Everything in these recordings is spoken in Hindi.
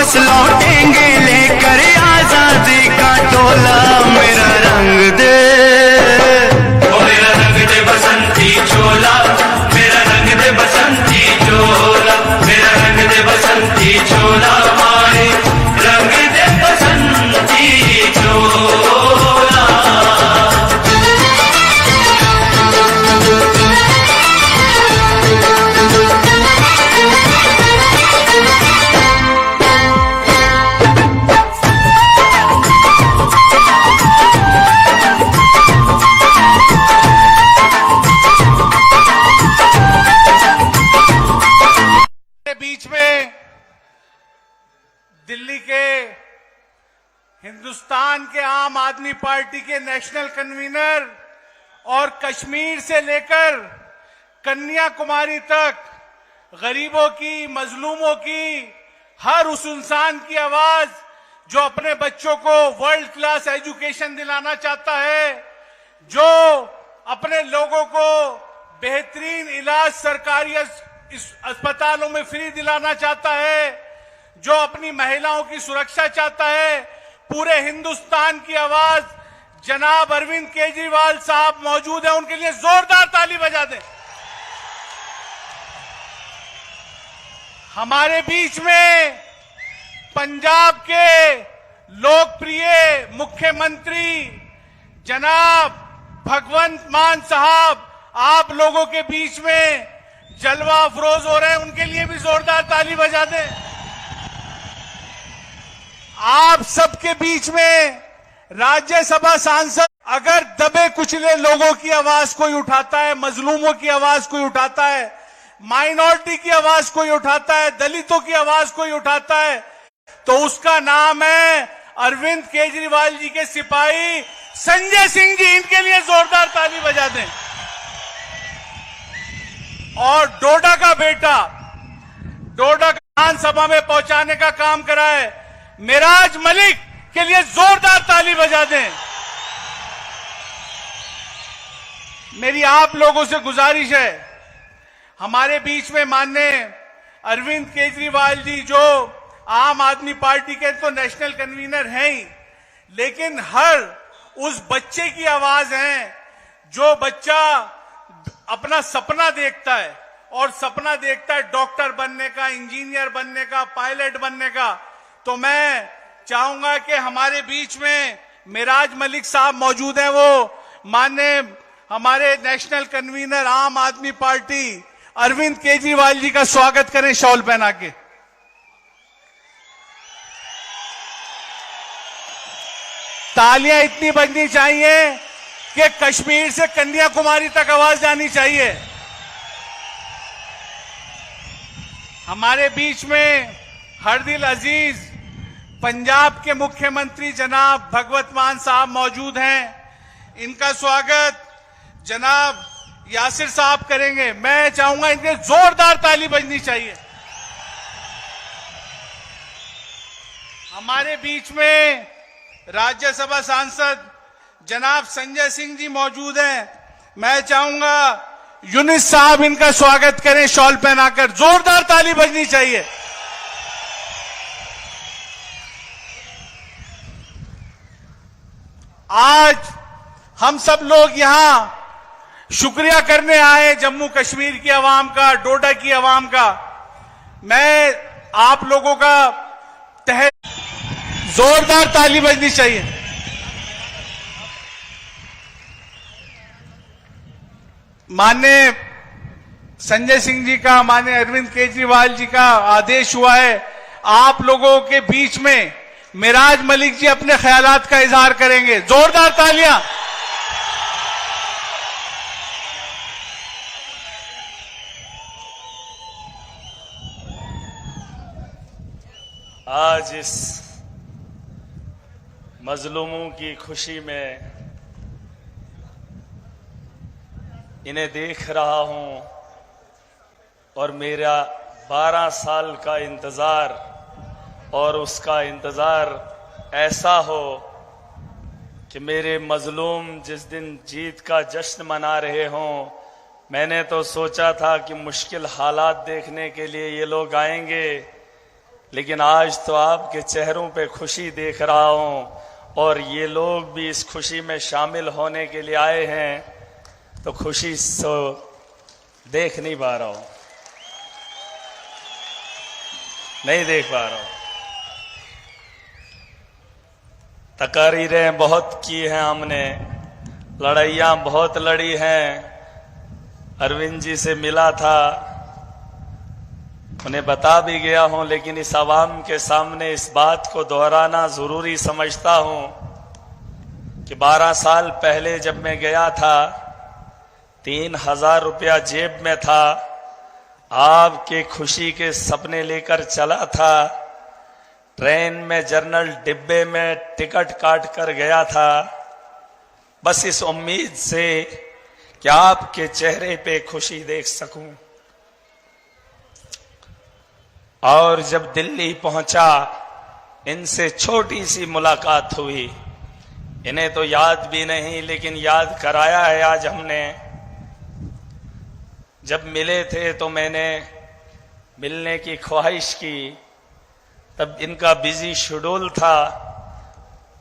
वापस लौटेंगे लेकर आजादी का टोला। मेरा रंग दे, ओ मेरा रंग दे बसंती चोला, मेरा रंग दे बसंती चोला, मेरा रंग दे बसंती चोला, माए रंग दे बसंती चोला। बीच में दिल्ली के हिंदुस्तान के आम आदमी पार्टी के नेशनल कन्वीनर और कश्मीर से लेकर कन्याकुमारी तक गरीबों की, मजलूमों की, हर उस इंसान की आवाज जो अपने बच्चों को वर्ल्ड क्लास एजुकेशन दिलाना चाहता है, जो अपने लोगों को बेहतरीन इलाज सरकारी अस्पतालों में फ्री दिलाना चाहता है, जो अपनी महिलाओं की सुरक्षा चाहता है, पूरे हिंदुस्तान की आवाज जनाब अरविंद केजरीवाल साहब मौजूद है। उनके लिए जोरदार ताली बजा दें। हमारे बीच में पंजाब के लोकप्रिय मुख्यमंत्री जनाब भगवंत मान साहब आप लोगों के बीच में जलवा अफरोज हो रहे हैं, उनके लिए भी जोरदार ताली बजा दें। आप सबके बीच में राज्यसभा सांसद, अगर दबे कुचले लोगों की आवाज कोई उठाता है, मजलूमों की आवाज कोई उठाता है, माइनॉरिटी की आवाज कोई उठाता है, दलितों की आवाज कोई उठाता है, तो उसका नाम है अरविंद केजरीवाल जी के सिपाही संजय सिंह जी। इनके लिए जोरदार ताली बजा दें। और डोडा का बेटा, डोडा विधानसभा में पहुंचाने का काम करा है, मिराज मलिक के लिए जोरदार ताली बजा दें। मेरी आप लोगों से गुजारिश है, हमारे बीच में माननीय अरविंद केजरीवाल जी जो आम आदमी पार्टी के तो नेशनल कन्वीनर हैं ही, लेकिन हर उस बच्चे की आवाज है जो बच्चा अपना सपना देखता है, और सपना देखता है डॉक्टर बनने का, इंजीनियर बनने का, पायलट बनने का। तो मैं चाहूंगा कि हमारे बीच में मिराज मलिक साहब मौजूद हैं, वो माननीय हमारे नेशनल कन्वीनर आम आदमी पार्टी अरविंद केजरीवाल जी का स्वागत करें शॉल पहना के। तालियां इतनी बजनी चाहिए कि कश्मीर से कन्याकुमारी तक आवाज जानी चाहिए। हमारे बीच में हरदिल अजीज पंजाब के मुख्यमंत्री जनाब भगवंत मान साहब मौजूद हैं। इनका स्वागत जनाब यासिर साहब करेंगे। मैं चाहूंगा इनके जोरदार ताली बजनी चाहिए। हमारे बीच में राज्यसभा सांसद जनाब संजय सिंह जी मौजूद हैं। मैं चाहूंगा यूनिस साहब इनका स्वागत करें शॉल पहनाकर। जोरदार ताली बजनी चाहिए। आज हम सब लोग यहां शुक्रिया करने आए जम्मू कश्मीर की आवाम का, डोडा की आवाम का। मैं आप लोगों का जोरदार ताली बजनी चाहिए। माननीय संजय सिंह जी का, माननीय अरविंद केजरीवाल जी का आदेश हुआ है, आप लोगों के बीच में मिराज मलिक जी अपने ख्यालात का इजहार करेंगे। जोरदार तालियां। आज इस मजलूमों की खुशी में इन्हें देख रहा हूं और मेरा 12 साल का इंतज़ार, और उसका इंतज़ार ऐसा हो कि मेरे मजलूम जिस दिन जीत का जश्न मना रहे हों। मैंने तो सोचा था कि मुश्किल हालात देखने के लिए ये लोग आएंगे, लेकिन आज तो आपके चेहरों पे खुशी देख रहा हूं और ये लोग भी इस खुशी में शामिल होने के लिए आए हैं, तो खुशी तो देख नहीं पा रहा हूं, नहीं देख पा रहा हूं। तकारीरें बहुत की हैं हमने, लड़ाइयां बहुत लड़ी हैं। अरविंद जी से मिला था, उन्हें बता भी गया हूं, लेकिन इस आवाम के सामने इस बात को दोहराना जरूरी समझता हूं कि 12 साल पहले जब मैं गया था 3000 रुपया जेब में था, आपके खुशी के सपने लेकर चला था, ट्रेन में जर्नल डिब्बे में टिकट काट कर गया था, बस इस उम्मीद से कि आपके चेहरे पे खुशी देख सकूं। और जब दिल्ली पहुंचा, इनसे छोटी सी मुलाकात हुई, इन्हें तो याद भी नहीं, लेकिन याद कराया है आज हमने। जब मिले थे तो मैंने मिलने की ख्वाहिश की, तब इनका बिजी शेड्यूल था।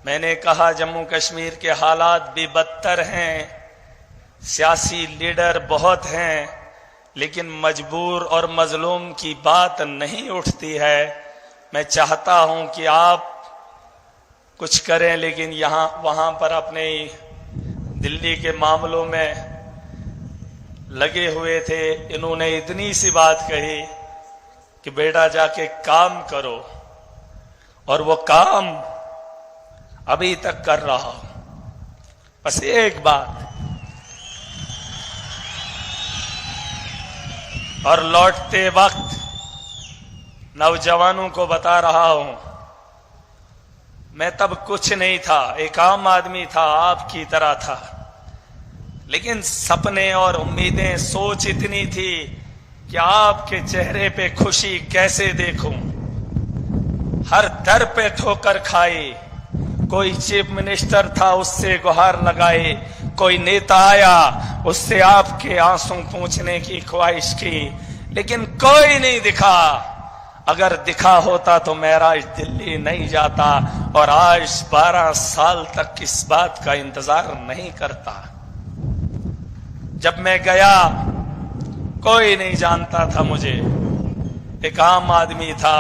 मैंने कहा जम्मू कश्मीर के हालात भी बदतर हैं, सियासी लीडर बहुत हैं, लेकिन मजबूर और मजलूम की बात नहीं उठती है। मैं चाहता हूं कि आप कुछ करें, लेकिन यहां वहां पर अपने दिल्ली के मामलों में लगे हुए थे। इन्होंने इतनी सी बात कही कि बेटा जाके काम करो, और वो काम अभी तक कर रहा हूं। बस एक बात, और लौटते वक्त नौजवानों को बता रहा हूं, मैं तब कुछ नहीं था, एक आम आदमी था, आपकी तरह था, लेकिन सपने और उम्मीदें, सोच इतनी थी कि आपके चेहरे पे खुशी कैसे देखूं। हर दर पे ठोकर खाई, कोई चीफ मिनिस्टर था, उससे गुहार लगाई, कोई नेता आया, उससे आपके आंसू पूछने की ख्वाहिश की, लेकिन कोई नहीं दिखा। अगर दिखा होता तो महराज दिल्ली नहीं जाता, और आज 12 साल तक इस बात का इंतजार नहीं करता। जब मैं गया कोई नहीं जानता था मुझे, एक आम आदमी था,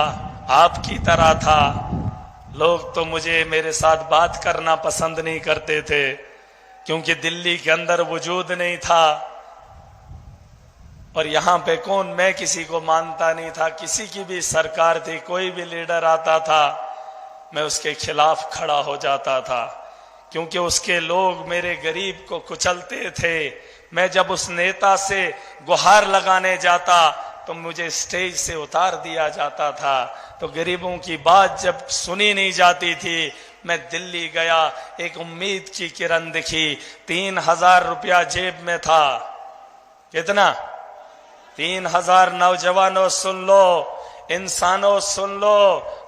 आपकी तरह था। लोग तो मुझे, मेरे साथ बात करना पसंद नहीं करते थे, क्योंकि दिल्ली के अंदर वजूद नहीं था, और यहां पे कौन, मैं किसी को मानता नहीं था। किसी की भी सरकार थी, कोई भी लीडर आता था, मैं उसके खिलाफ खड़ा हो जाता था, क्योंकि उसके लोग मेरे गरीब को कुचलते थे। मैं जब उस नेता से गुहार लगाने जाता तो मुझे स्टेज से उतार दिया जाता था। तो गरीबों की बात जब सुनी नहीं जाती थी, मैं दिल्ली गया, एक उम्मीद की किरण दिखी। 3000 रुपया जेब में था। कितना? 3000। नौजवानों सुन लो, इंसानों सुन लो,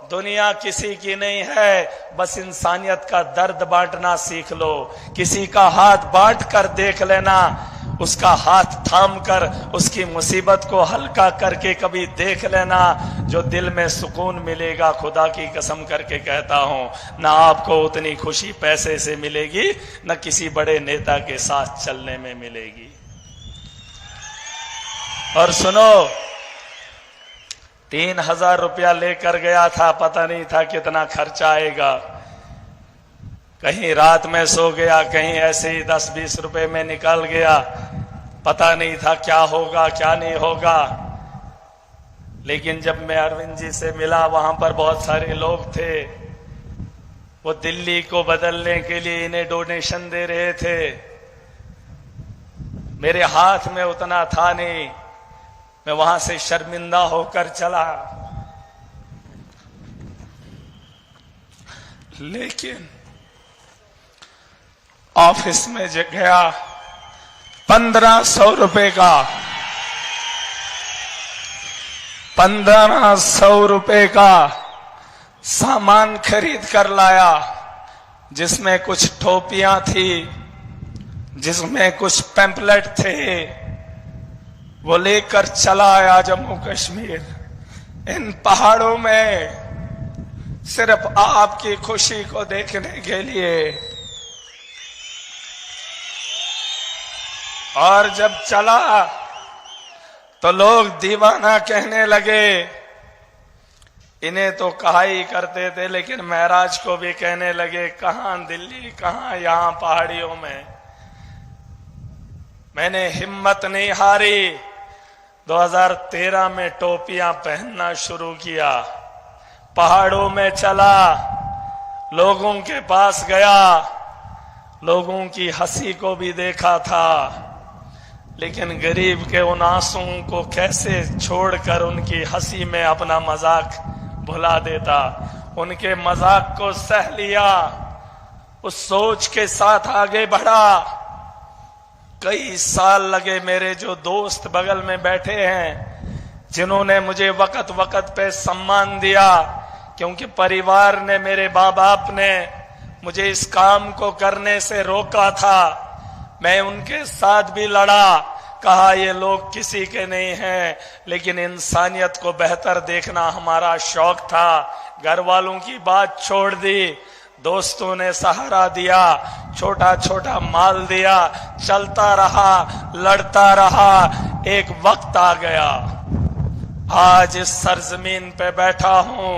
दुनिया किसी की नहीं है, बस इंसानियत का दर्द बांटना सीख लो। किसी का हाथ बांट कर देख लेना, उसका हाथ थाम कर उसकी मुसीबत को हल्का करके कभी देख लेना, जो दिल में सुकून मिलेगा। खुदा की कसम करके कहता हूं, ना आपको उतनी खुशी पैसे से मिलेगी, न किसी बड़े नेता के साथ चलने में मिलेगी। और सुनो, 3000 रुपया लेकर गया था, पता नहीं था कितना खर्चा आएगा। कहीं रात में सो गया, कहीं ऐसे ही 10-20 रुपए में निकल गया, पता नहीं था क्या होगा क्या नहीं होगा। लेकिन जब मैं अरविंद जी से मिला, वहां पर बहुत सारे लोग थे, वो दिल्ली को बदलने के लिए इन्हें डोनेशन दे रहे थे। मेरे हाथ में उतना था नहीं, मैं वहां से शर्मिंदा होकर चला। लेकिन ऑफिस में गया, 1500 रुपए का, 1500 रुपए का सामान खरीद कर लाया, जिसमें कुछ टोपियां थी, जिसमें कुछ पैम्पलेट थे, वो लेकर चला आया जम्मू कश्मीर। इन पहाड़ों में सिर्फ आपकी खुशी को देखने के लिए। और जब चला तो लोग दीवाना कहने लगे। इन्हें तो कहा ही करते थे, लेकिन महराज को भी कहने लगे, कहां दिल्ली, कहां यहां पहाड़ियों में। मैंने हिम्मत नहीं हारी। 2013 में टोपियां पहनना शुरू किया, पहाड़ों में चला, लोगों के पास गया, लोगों की हंसी को भी देखा था, लेकिन गरीब के उन आंसुओं को कैसे छोड़कर उनकी हंसी में अपना मजाक भुला देता। उनके मजाक को सह लिया, उस सोच के साथ आगे बढ़ा। कई साल लगे। मेरे जो दोस्त बगल में बैठे हैं, जिन्होंने मुझे वक्त वक्त पे सम्मान दिया, क्योंकि परिवार ने, मेरे माँ बाप ने मुझे इस काम को करने से रोका था, मैं उनके साथ भी लड़ा। कहा ये लोग किसी के नहीं हैं, लेकिन इंसानियत को बेहतर देखना हमारा शौक था। घर वालों की बात छोड़ दी, दोस्तों ने सहारा दिया, छोटा छोटा माल दिया, चलता रहा, लड़ता रहा। एक वक्त आ गया, आज इस सरजमीन पे बैठा हूं,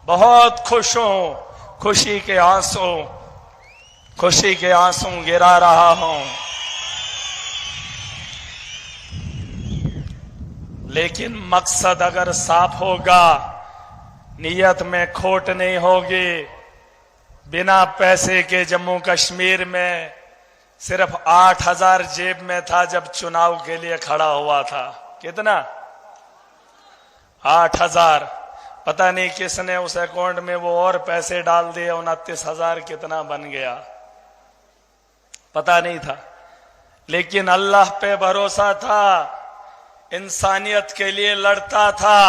बहुत खुश हूं, खुशी के आंसू गिरा रहा हूं। लेकिन मकसद अगर साफ होगा, नीयत में खोट नहीं होगी। बिना पैसे के जम्मू कश्मीर में सिर्फ 8,000 जेब में था जब चुनाव के लिए खड़ा हुआ था। कितना? 8,000। पता नहीं किसने उस अकाउंट में वो और पैसे डाल दिए, 29,000 कितना बन गया पता नहीं था। लेकिन अल्लाह पे भरोसा था, इंसानियत के लिए लड़ता था।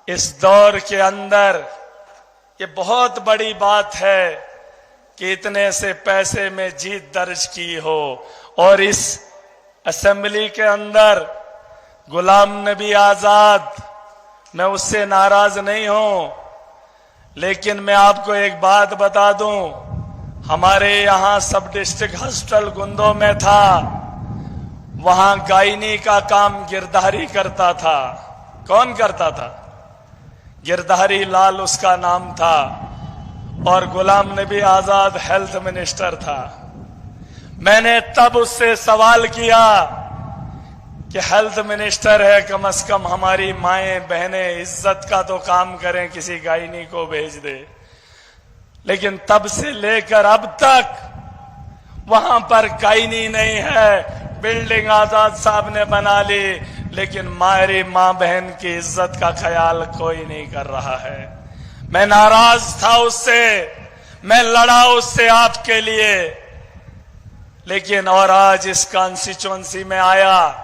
इस दौर के अंदर ये बहुत बड़ी बात है कि इतने से पैसे में जीत दर्ज की हो। और इस असेंबली के अंदर गुलाम नबी आजाद, मैं उससे नाराज नहीं हूं, लेकिन मैं आपको एक बात बता दूं, हमारे यहां सब डिस्ट्रिक्ट हॉस्पिटल गुंदो में था, वहां गायनी का काम गिरधारी करता था। कौन करता था? गिरधारी लाल उसका नाम था, और गुलाम नबी आजाद हेल्थ मिनिस्टर था। मैंने तब उससे सवाल किया कि हेल्थ मिनिस्टर है, कम से कम हमारी माएं बहनें इज्जत का तो काम करें, किसी गायनी को भेज दे। लेकिन तब से लेकर अब तक वहां पर गायनी नहीं है। बिल्डिंग आजाद साहब ने बना ली, लेकिन हमारी मां बहन की इज्जत का ख्याल कोई नहीं कर रहा है। मैं नाराज था उससे, मैं लड़ा उससे आपके लिए, लेकिन और आज इस कॉन्स्टिट्यूएंसी में आया,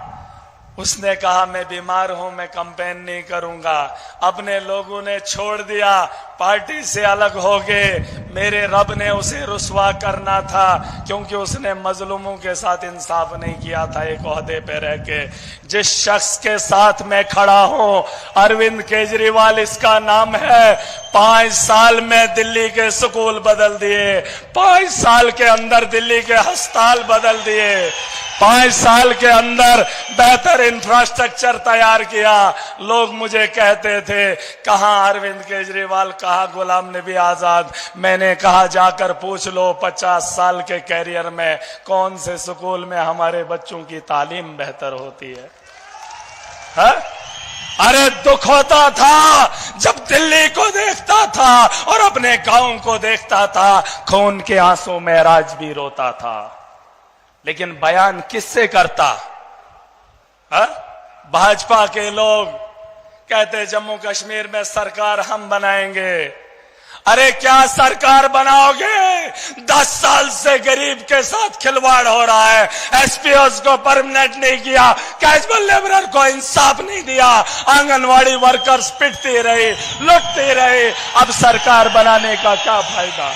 उसने कहा मैं बीमार हूं, मैं कैंपेन नहीं करूंगा। अपने लोगों ने छोड़ दिया, पार्टी से अलग हो गए। मेरे रब ने उसे रुसवा करना था, क्योंकि उसने मजलूमों के साथ इंसाफ नहीं किया था एक ओहदे पे रह के। जिस शख्स के साथ मैं खड़ा हूं, अरविंद केजरीवाल इसका नाम है। 5 साल में दिल्ली के स्कूल बदल दिए, 5 साल के अंदर दिल्ली के अस्पताल बदल दिए, 5 साल के अंदर बेहतर इंफ्रास्ट्रक्चर तैयार किया। लोग मुझे कहते थे, कहां अरविंद केजरीवाल, कहां गुलाम नबी आजाद। मैंने कहा जाकर पूछ लो 50 साल के कैरियर में कौन से स्कूल में हमारे बच्चों की तालीम बेहतर होती है? अरे दुख होता था जब दिल्ली को देखता था और अपने गांव को देखता था, खून के आंसू में राज भी रोता था। लेकिन बयान किससे करता? भाजपा के लोग कहते जम्मू कश्मीर में सरकार हम बनाएंगे। अरे क्या सरकार बनाओगे? 10 साल से गरीब के साथ खिलवाड़ हो रहा है। एसपीओस को परमानेंट नहीं किया, कैजुअल लेबरर को इंसाफ नहीं दिया, आंगनवाड़ी वर्कर्स पिटती रही, लुटती रही। अब सरकार बनाने का क्या फायदा?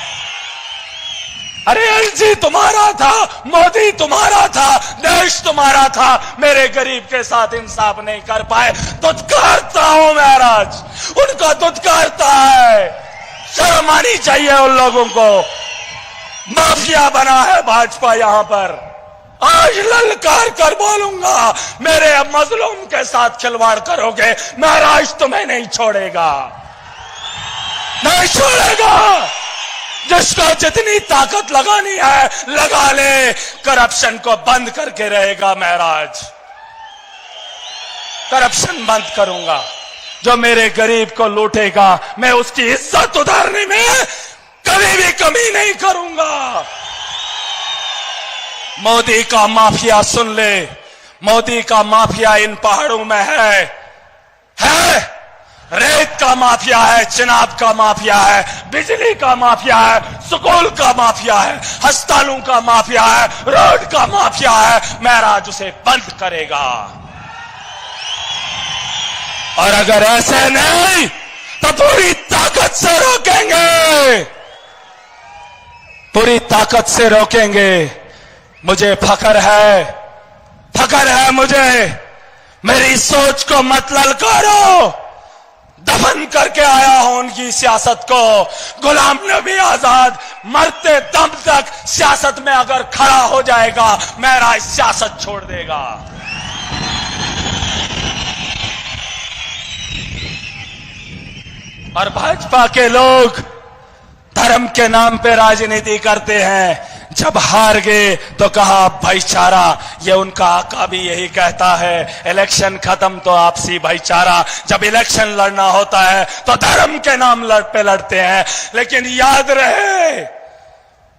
अरे एलजी तुम्हारा था, मोदी तुम्हारा था, देश तुम्हारा था, मेरे गरीब के साथ इंसाफ नहीं कर पाए। दुत्कारता हूं महाराज, उनको दुत्कारता है। शर्म आनी चाहिए उन लोगों को। माफिया बना है भाजपा यहां पर। आज ललकार कर बोलूंगा, मेरे मजलूम के साथ खिलवाड़ करोगे, महाराज तुम्हें नहीं छोड़ेगा, नहीं छोड़ेगा। जिसको जितनी ताकत लगानी है लगा ले, करप्शन को बंद करके रहेगा महाराज। करप्शन बंद करूंगा। जो मेरे गरीब को लूटेगा, मैं उसकी इज्जत उतारने में कभी भी कमी नहीं करूंगा। मोदी का माफिया सुन ले, मोदी का माफिया इन पहाड़ों में है। रेत का माफिया है, चिनाब का माफिया है, बिजली का माफिया है, स्कूल का माफिया है, अस्पतालों का माफिया है, रोड का माफिया है। महाराज उसे बंद करेगा। और अगर ऐसे नहीं तो पूरी ताकत से रोकेंगे, पूरी ताकत से रोकेंगे। मुझे फख्र है मुझे। मेरी सोच को मत ललकारो। दफन करके आया हूं उनकी सियासत को। गुलाम नबी आजाद मरते दम तक सियासत में अगर खड़ा हो जाएगा, मेरा सियासत छोड़ देगा। और भाजपा के लोग धर्म के नाम पे राजनीति करते हैं। जब हार गए तो कहा भाईचारा, ये उनका आका भी यही कहता है, इलेक्शन खत्म तो आपसी भाईचारा। जब इलेक्शन लड़ना होता है तो धर्म के नाम लड़ते हैं। लेकिन याद रहे,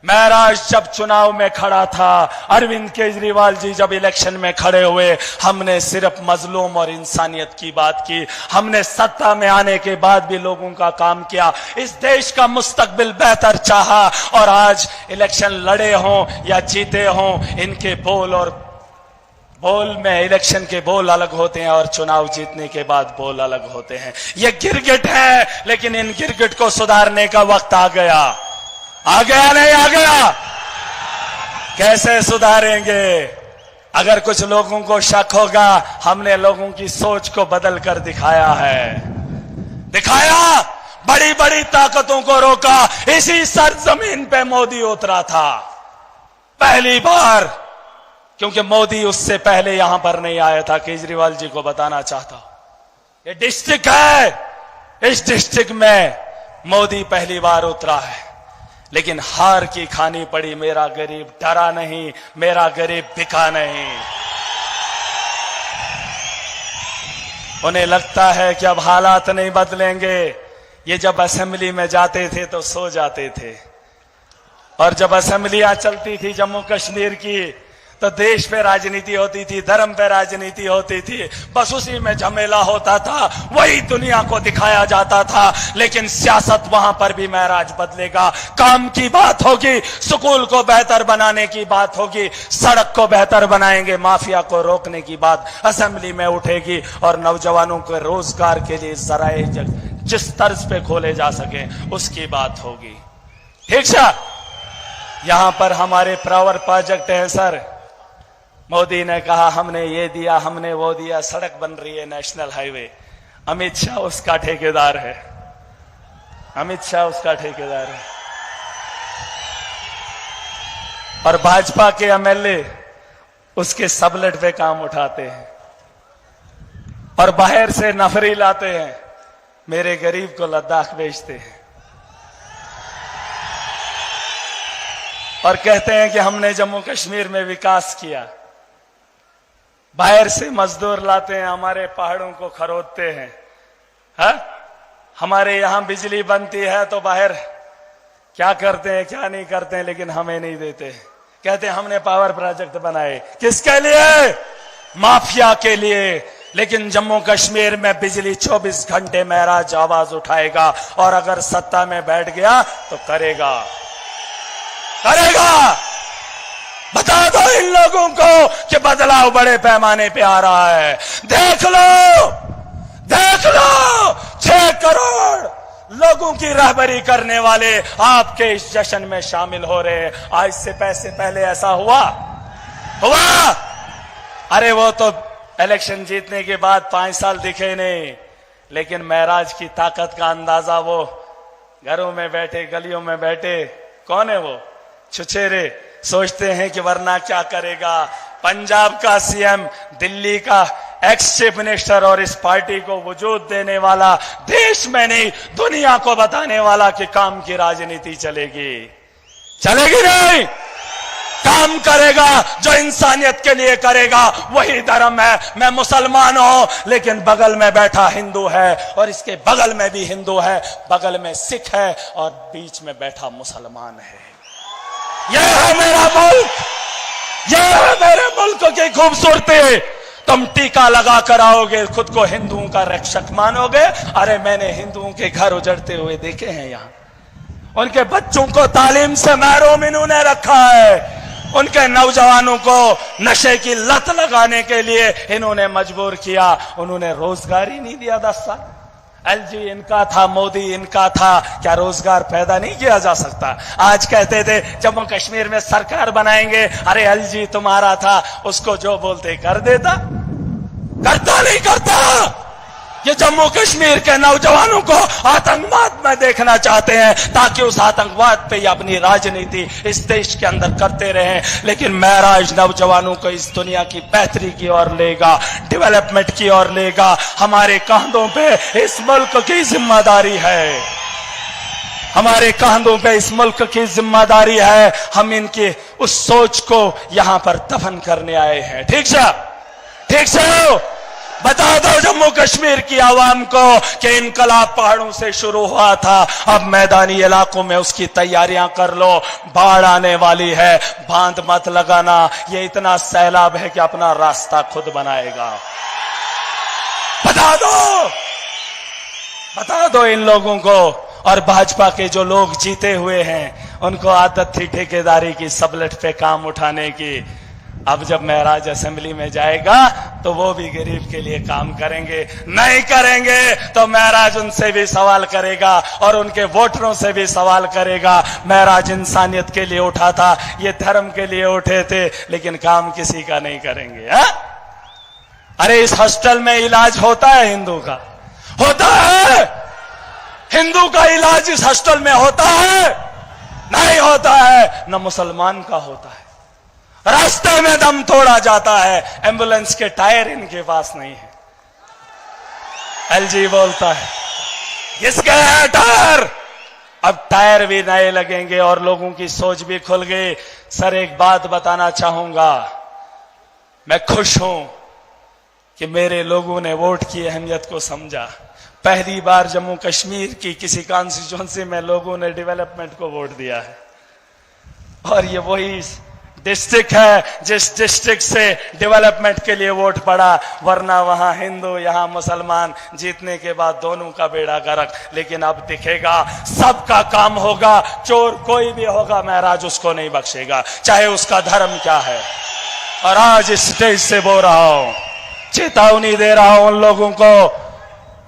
महाराज जब चुनाव में खड़ा था, अरविंद केजरीवाल जी जब इलेक्शन में खड़े हुए, हमने सिर्फ मजलूम और इंसानियत की बात की। हमने सत्ता में आने के बाद भी लोगों का काम किया, इस देश का मुस्तकबिल बेहतर चाहा। और आज इलेक्शन लड़े हों या जीते हों, इनके बोल में इलेक्शन के बोल अलग होते हैं और चुनाव जीतने के बाद बोल अलग होते हैं। ये गिरगिट है, लेकिन इन गिरगिट को सुधारने का वक्त आ गया। आ गया नहीं आ गया? कैसे सुधारेंगे? अगर कुछ लोगों को शक होगा, हमने लोगों की सोच को बदल कर दिखाया है। दिखाया, बड़ी बड़ी ताकतों को रोका। इसी सरजमीन पे मोदी उतरा था पहली बार, क्योंकि मोदी उससे पहले यहां पर नहीं आया था। केजरीवाल जी को बताना चाहता हूं, ये डिस्ट्रिक्ट है, इस डिस्ट्रिक्ट में मोदी पहली बार उतरा है। लेकिन हार की खानी पड़ी। मेरा गरीब डरा नहीं, मेरा गरीब बिका नहीं। उन्हें लगता है कि अब हालात नहीं बदलेंगे। ये जब असेंबली में जाते थे तो सो जाते थे, और जब असेंबलियां चलती थी जम्मू कश्मीर की तो देश पे राजनीति होती थी, धर्म पे राजनीति होती थी, बस उसी में झमेला होता था, वही दुनिया को दिखाया जाता था। लेकिन सियासत वहां पर भी महाराज बदलेगा। काम की बात होगी, स्कूल को बेहतर बनाने की बात होगी, सड़क को बेहतर बनाएंगे, माफिया को रोकने की बात असेंबली में उठेगी, और नौजवानों के रोजगार के लिए जराए जिस तर्ज पे खोले जा सके उसकी बात होगी। ठीक सर, यहां पर हमारे पावर प्रोजेक्ट है सर। मोदी ने कहा हमने ये दिया, हमने वो दिया, सड़क बन रही है, नेशनल हाईवे। अमित शाह उसका ठेकेदार है, अमित शाह उसका ठेकेदार है। और भाजपा के एमएलए उसके सबलेट पे काम उठाते हैं और बाहर से नफरी लाते हैं, मेरे गरीब को लद्दाख बेचते हैं और कहते हैं कि हमने जम्मू कश्मीर में विकास किया। बाहर से मजदूर लाते हैं, हमारे पहाड़ों को खरोदते हैं। हा? हमारे यहां बिजली बनती है तो बाहर क्या करते हैं क्या नहीं करते हैं, लेकिन हमें नहीं देते। कहते हैं हमने पावर प्रोजेक्ट बनाए, किसके लिए? माफिया के लिए। लेकिन जम्मू कश्मीर में बिजली 24 घंटे महाराज आवाज उठाएगा, और अगर सत्ता में बैठ गया तो करेगा। बता दो इन लोगों को कि बदलाव बड़े पैमाने पे आ रहा है। देख लो 6 करोड़ लोगों की रहबरी करने वाले आपके इस जश्न में शामिल हो रहे हैं। आज से पैसे पहले ऐसा हुआ? अरे वो तो इलेक्शन जीतने के बाद 5 साल दिखे नहीं, लेकिन महराज की ताकत का अंदाजा वो घरों में बैठे, गलियों में बैठे, कौन है वो छुछेरे, सोचते हैं कि वरना क्या करेगा। पंजाब का सीएम, दिल्ली का एक्स चीफ मिनिस्टर और इस पार्टी को वजूद देने वाला, देश में नहीं दुनिया को बताने वाला कि काम की राजनीति चलेगी नहीं, काम करेगा जो इंसानियत के लिए करेगा वही धर्म है। मैं मुसलमान हूं, लेकिन बगल में बैठा हिंदू है, और इसके बगल में भी हिंदू है, बगल में सिख है, और बीच में बैठा मुसलमान है। यह है मेरा मुल्क, यह है मेरे मुल्क की खूबसूरती। तुम टीका लगा कर आओगे, खुद को हिंदुओं का रक्षक मानोगे। अरे मैंने हिंदुओं के घर उजड़ते हुए देखे हैं, यहां उनके बच्चों को तालीम से महरूम इन्होंने रखा है, उनके नौजवानों को नशे की लत लगाने के लिए इन्होंने मजबूर किया, उन्होंने रोजगार ही नहीं दिया 10 साल। एलजी इनका था, मोदी इनका था, क्या रोजगार पैदा नहीं किया जा सकता? आज कहते थे जम्मू कश्मीर में सरकार बनाएंगे, अरे एलजी तुम्हारा था, उसको जो बोलते कर देता, करता नहीं करता। ये जम्मू कश्मीर के नौजवानों को आतंकवाद में देखना चाहते हैं, ताकि उस आतंकवाद पे अपनी राजनीति इस देश के अंदर करते रहें। लेकिन महराज नौजवानों को इस दुनिया की बेहतरी की ओर लेगा, डेवलपमेंट की ओर लेगा। हमारे कंधों पे इस मुल्क की जिम्मेदारी है, हमारे कंधों पे इस मुल्क की जिम्मेदारी है। हम इनकी उस सोच को यहां पर दफन करने आए हैं। ठीक से बता दो जम्मू कश्मीर की आवाम को कि इनकलाब पहाड़ों से शुरू हुआ था, अब मैदानी इलाकों में उसकी तैयारियां कर लो। बाढ़ आने वाली है, बांध मत लगाना, ये इतना सैलाब है कि अपना रास्ता खुद बनाएगा। बता दो इन लोगों को। और भाजपा के जो लोग जीते हुए हैं, उनको आदत थी ठेकेदारी की, सबलेट पे काम उठाने की। अब जब महराज असेंबली में जाएगा तो वो भी गरीब के लिए काम करेंगे, नहीं करेंगे तो महराज उनसे भी सवाल करेगा और उनके वोटरों से भी सवाल करेगा। महराज इंसानियत के लिए उठा था, ये धर्म के लिए उठे थे, लेकिन काम किसी का नहीं करेंगे। हा? अरे इस हॉस्टल में इलाज होता है हिंदू का? होता है? हिंदू का इलाज इस हॉस्टल में होता है? नहीं होता है। न मुसलमान का होता है। रास्ते में दम तोड़ा जाता है, एम्बुलेंस के टायर इनके पास नहीं है। एलजी बोलता है किसके है टायर? अब टायर भी नए लगेंगे और लोगों की सोच भी खुल गई। सर एक बात बताना चाहूंगा, मैं खुश हूं कि मेरे लोगों ने वोट की अहमियत को समझा। पहली बार जम्मू कश्मीर की किसी कॉन्स्टिट्यूएंसी में लोगों ने डेवलपमेंट को वोट दिया है, और ये वही डिस्ट्रिक्ट है जिस डिस्ट्रिक्ट से डेवलपमेंट के लिए वोट पड़ा, वरना वहां हिंदू यहां मुसलमान, जीतने के बाद दोनों का बेड़ा गर्क। लेकिन अब दिखेगा सबका काम होगा, चोर कोई भी होगा महराज उसको नहीं बख्शेगा, चाहे उसका धर्म क्या है। और आज इस स्टेज से बोल रहा हूं, चेतावनी दे रहा हूं उन लोगों को,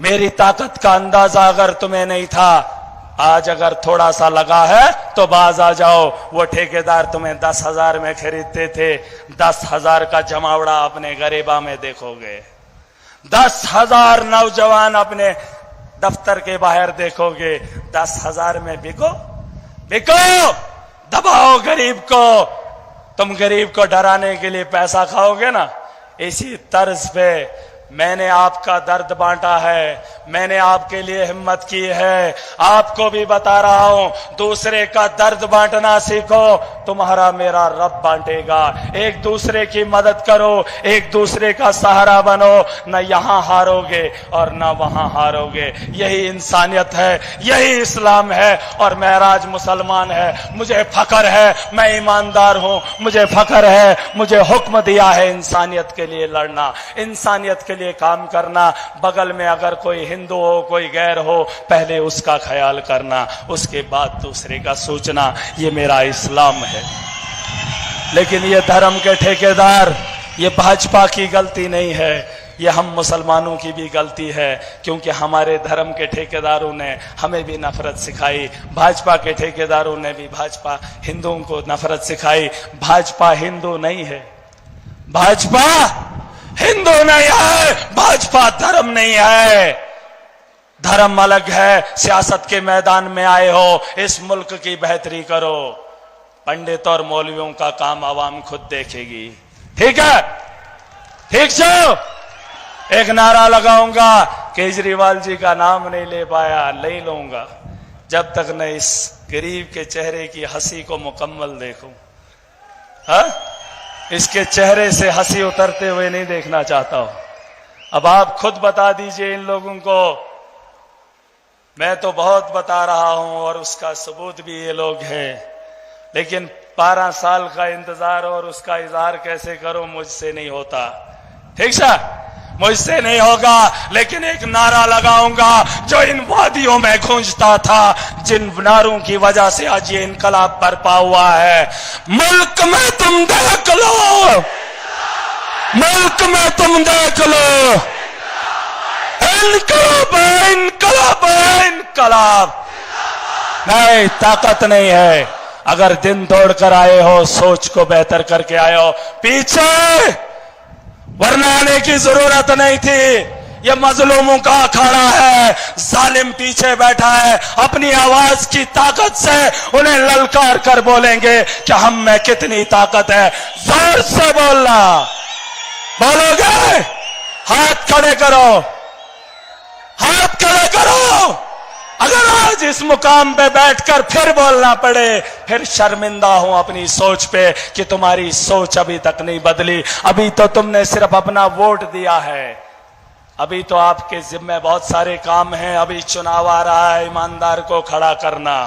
मेरी ताकत का अंदाजा अगर तुम्हें नहीं था, आज अगर थोड़ा सा लगा है तो बाज आ जाओ। वो ठेकेदार तुम्हें 10,000 में खरीदते थे, 10,000 का जमावड़ा अपने गरीबा में देखोगे। 10,000 नौजवान अपने दफ्तर के बाहर देखोगे, 10,000 में बिको, दबाओ गरीब को। तुम गरीब को डराने के लिए पैसा खाओगे ना, इसी तर्ज पे मैंने आपका दर्द बांटा है, मैंने आपके लिए हिम्मत की है। आपको भी बता रहा हूं, दूसरे का दर्द बांटना सीखो, तुम्हारा मेरा रब बांटेगा। एक दूसरे की मदद करो, एक दूसरे का सहारा बनो, न यहां हारोगे और न वहां हारोगे। यही इंसानियत है, यही इस्लाम है। और महराज मुसलमान है, मुझे फख्र है, मैं ईमानदार हूं, मुझे फख्र है, मुझे हुक्म दिया है इंसानियत के लिए लड़ना, इंसानियत के लिए काम करना। बगल में अगर कोई हिंदू हो, कोई गैर हो, पहले उसका ख्याल करना, उसके बाद दूसरे का सोचना। ये मेरा इस्लाम है। लेकिन ये धर्म के ठेकेदार, ये भाजपा की गलती नहीं है, ये हम मुसलमानों की भी गलती है, क्योंकि हमारे धर्म के ठेकेदारों ने हमें भी नफरत सिखाई, भाजपा के ठेकेदारों ने भी भाजपा हिंदुओं को नफरत सिखाई। भाजपा हिंदू नहीं है, भाजपा हिंदू नहीं है, भाजपा धर्म नहीं है। धर्म अलग है, सियासत के मैदान में आए हो, इस मुल्क की बेहतरी करो। पंडित और मौलवियों का काम आवाम खुद देखेगी। ठीक है, ठीक छो। एक नारा लगाऊंगा, केजरीवाल जी का नाम नहीं ले पाया, नहीं लूंगा जब तक न इस गरीब के चेहरे की हंसी को मुकम्मल देखूं। हाँ, इसके चेहरे से हंसी उतरते हुए नहीं देखना चाहता हूं। अब आप खुद बता दीजिए इन लोगों को। मैं तो बहुत बता रहा हूं और उसका सबूत भी ये लोग हैं, लेकिन 12 साल का इंतजार और उसका इजहार कैसे करूं, मुझसे नहीं होता। ठीक है, मुझसे नहीं होगा, लेकिन एक नारा लगाऊंगा जो इन वादियों में गूंजता था, जिन नारों की वजह से आज ये इनकलाब बरपा हुआ है। मुल्क में तुम देख लो, मुल्क में तुम देख लो, इनकलाब, इनकलाब, इनकलाब। नहीं, ताकत नहीं है। अगर दिन दौड़कर आए हो, सोच को बेहतर करके आए हो, पीछे वरना आने की जरूरत नहीं थी। ये मजलूमों का अखाड़ा है, जालिम पीछे बैठा है, अपनी आवाज की ताकत से उन्हें ललकार कर बोलेंगे कि हम में कितनी ताकत है। जोर से बोलना, बोलोगे? हाथ खड़े करो, हाथ खड़े करो। अगर आज इस मुकाम पे बैठकर फिर बोलना पड़े, फिर शर्मिंदा हूं अपनी सोच पे कि तुम्हारी सोच अभी तक नहीं बदली। अभी तो तुमने सिर्फ अपना वोट दिया है, अभी तो आपके जिम्मे बहुत सारे काम हैं। अभी चुनाव आ रहा है, ईमानदार को खड़ा करना,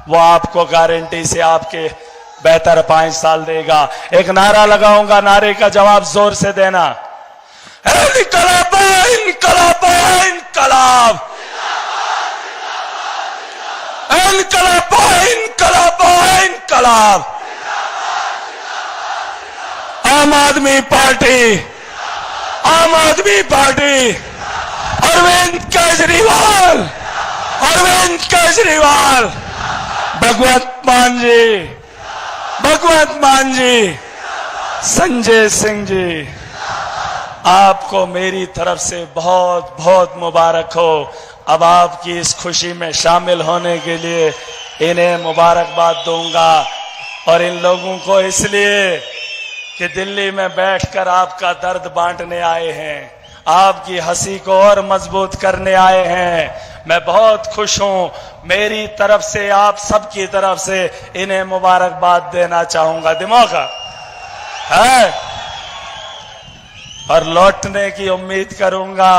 वो आपको गारंटी से आपके बेहतर 5 साल देगा। एक नारा लगाऊंगा, नारे का जवाब जोर से देना। इनकलाब, इनकलाब, इनकलाब, इनकलाब, इनकलाब, इनकलाब। आम आदमी पार्टी, आम आदमी पार्टी, अरविंद केजरीवाल, अरविंद केजरीवाल, भगवंत मान जी, भगवंत मान जी, संजय सिंह जी, आपको मेरी तरफ से बहुत बहुत मुबारक हो। अब आपकी इस खुशी में शामिल होने के लिए इन्हें मुबारकबाद दूंगा, और इन लोगों को इसलिए कि दिल्ली में बैठकर आपका दर्द बांटने आए हैं, आपकी हंसी को और मजबूत करने आए हैं। मैं बहुत खुश हूं। मेरी तरफ से, आप सबकी तरफ से इन्हें मुबारकबाद देना चाहूंगा। दिमाग है, और लौटने की उम्मीद करूंगा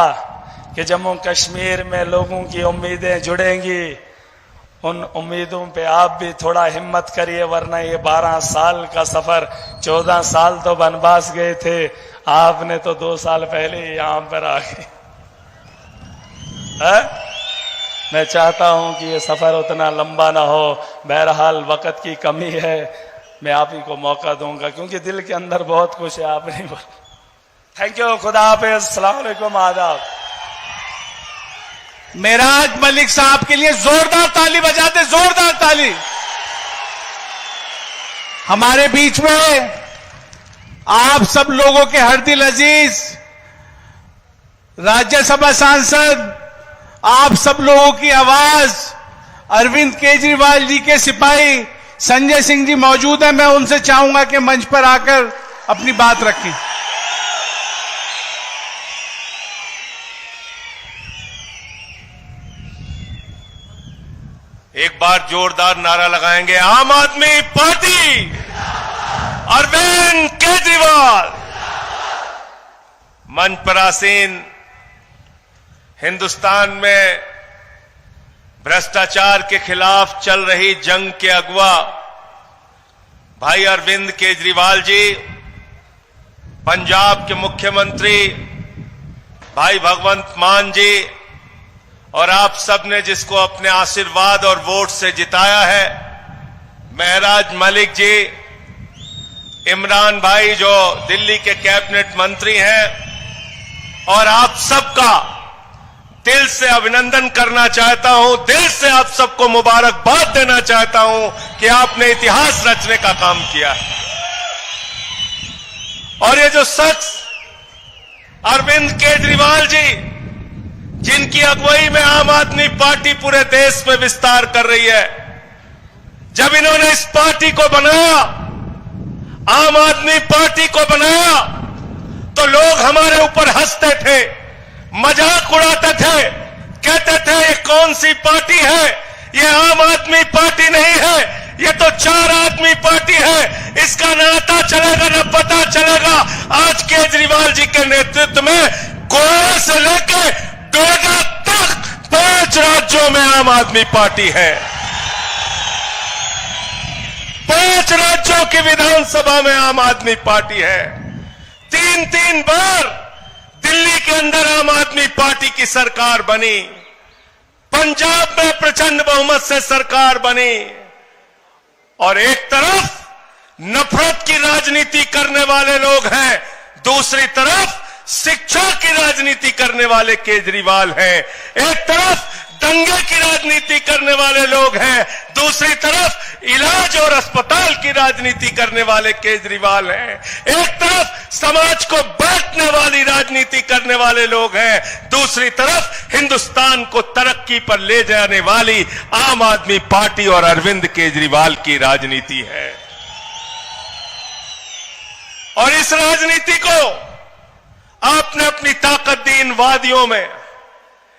कि जम्मू कश्मीर में लोगों की उम्मीदें जुड़ेंगी। उन उम्मीदों पे आप भी थोड़ा हिम्मत करिए, वरना ये 12 साल का सफर, 14 साल तो वनवास गए थे, आपने तो 2 साल पहले ही यहां पर आ गए। मैं चाहता हूं कि ये सफर उतना लंबा ना हो। बहरहाल वक्त की कमी है, मैं आप ही को मौका दूंगा, क्योंकि दिल के अंदर बहुत कुछ है, आप नहीं बोल। थैंक यू, खुदा हाफिज़, अस्सलाम वालेकुम, आदाब। मेराज मलिक साहब के लिए जोरदार ताली बजाते, जोरदार ताली। हमारे बीच में आप सब लोगों के हर दिल अजीज राज्यसभा सांसद, आप सब लोगों की आवाज, अरविंद केजरीवाल जी के सिपाही संजय सिंह जी मौजूद हैं। मैं उनसे चाहूंगा कि मंच पर आकर अपनी बात रखें। एक बार जोरदार नारा लगाएंगे, आम आदमी पार्टी, अरविंद केजरीवाल। मंच पर आसीन हिंदुस्तान में भ्रष्टाचार के खिलाफ चल रही जंग के अगुवा भाई अरविंद केजरीवाल जी, पंजाब के मुख्यमंत्री भाई भगवंत मान जी, और आप सब ने जिसको अपने आशीर्वाद और वोट से जिताया है, महराज मलिक जी, इमरान भाई जो दिल्ली के कैबिनेट मंत्री हैं, और आप सबका दिल से अभिनंदन करना चाहता हूं, दिल से आप सबको मुबारकबाद देना चाहता हूं कि आपने इतिहास रचने का काम किया है। और ये जो शख्स अरविंद केजरीवाल जी, जिनकी अगुवाई में आम आदमी पार्टी पूरे देश में विस्तार कर रही है, जब इन्होंने इस पार्टी को बनाया, आम आदमी पार्टी को बनाया, तो लोग हमारे ऊपर हंसते थे, मजाक उड़ाते थे, कहते थे ये कौन सी पार्टी है, ये आम आदमी पार्टी नहीं है, ये तो चार आदमी पार्टी है, इसका ना पता चलेगा ना पता चलेगा। आज केजरीवाल जी के नेतृत्व में गोवा से लेकर डोडा तक 5 राज्यों में आम आदमी पार्टी है। 5 राज्यों की विधानसभा में आम आदमी पार्टी है। 3 बार दिल्ली के अंदर आम आदमी पार्टी की सरकार बनी, पंजाब में प्रचंड बहुमत से सरकार बनी। और एक तरफ नफरत की राजनीति करने वाले लोग हैं, दूसरी तरफ शिक्षा की राजनीति करने वाले केजरीवाल हैं। एक तरफ दंगे की राजनीति करने वाले लोग हैं, दूसरी तरफ इलाज और अस्पताल की राजनीति करने वाले केजरीवाल हैं। एक तरफ समाज को बांटने वाली राजनीति करने वाले लोग हैं, दूसरी तरफ हिंदुस्तान को तरक्की पर ले जाने वाली आम आदमी पार्टी और अरविंद केजरीवाल की राजनीति है। और इस राजनीति को आपने अपनी ताकत दी इन वादियों में,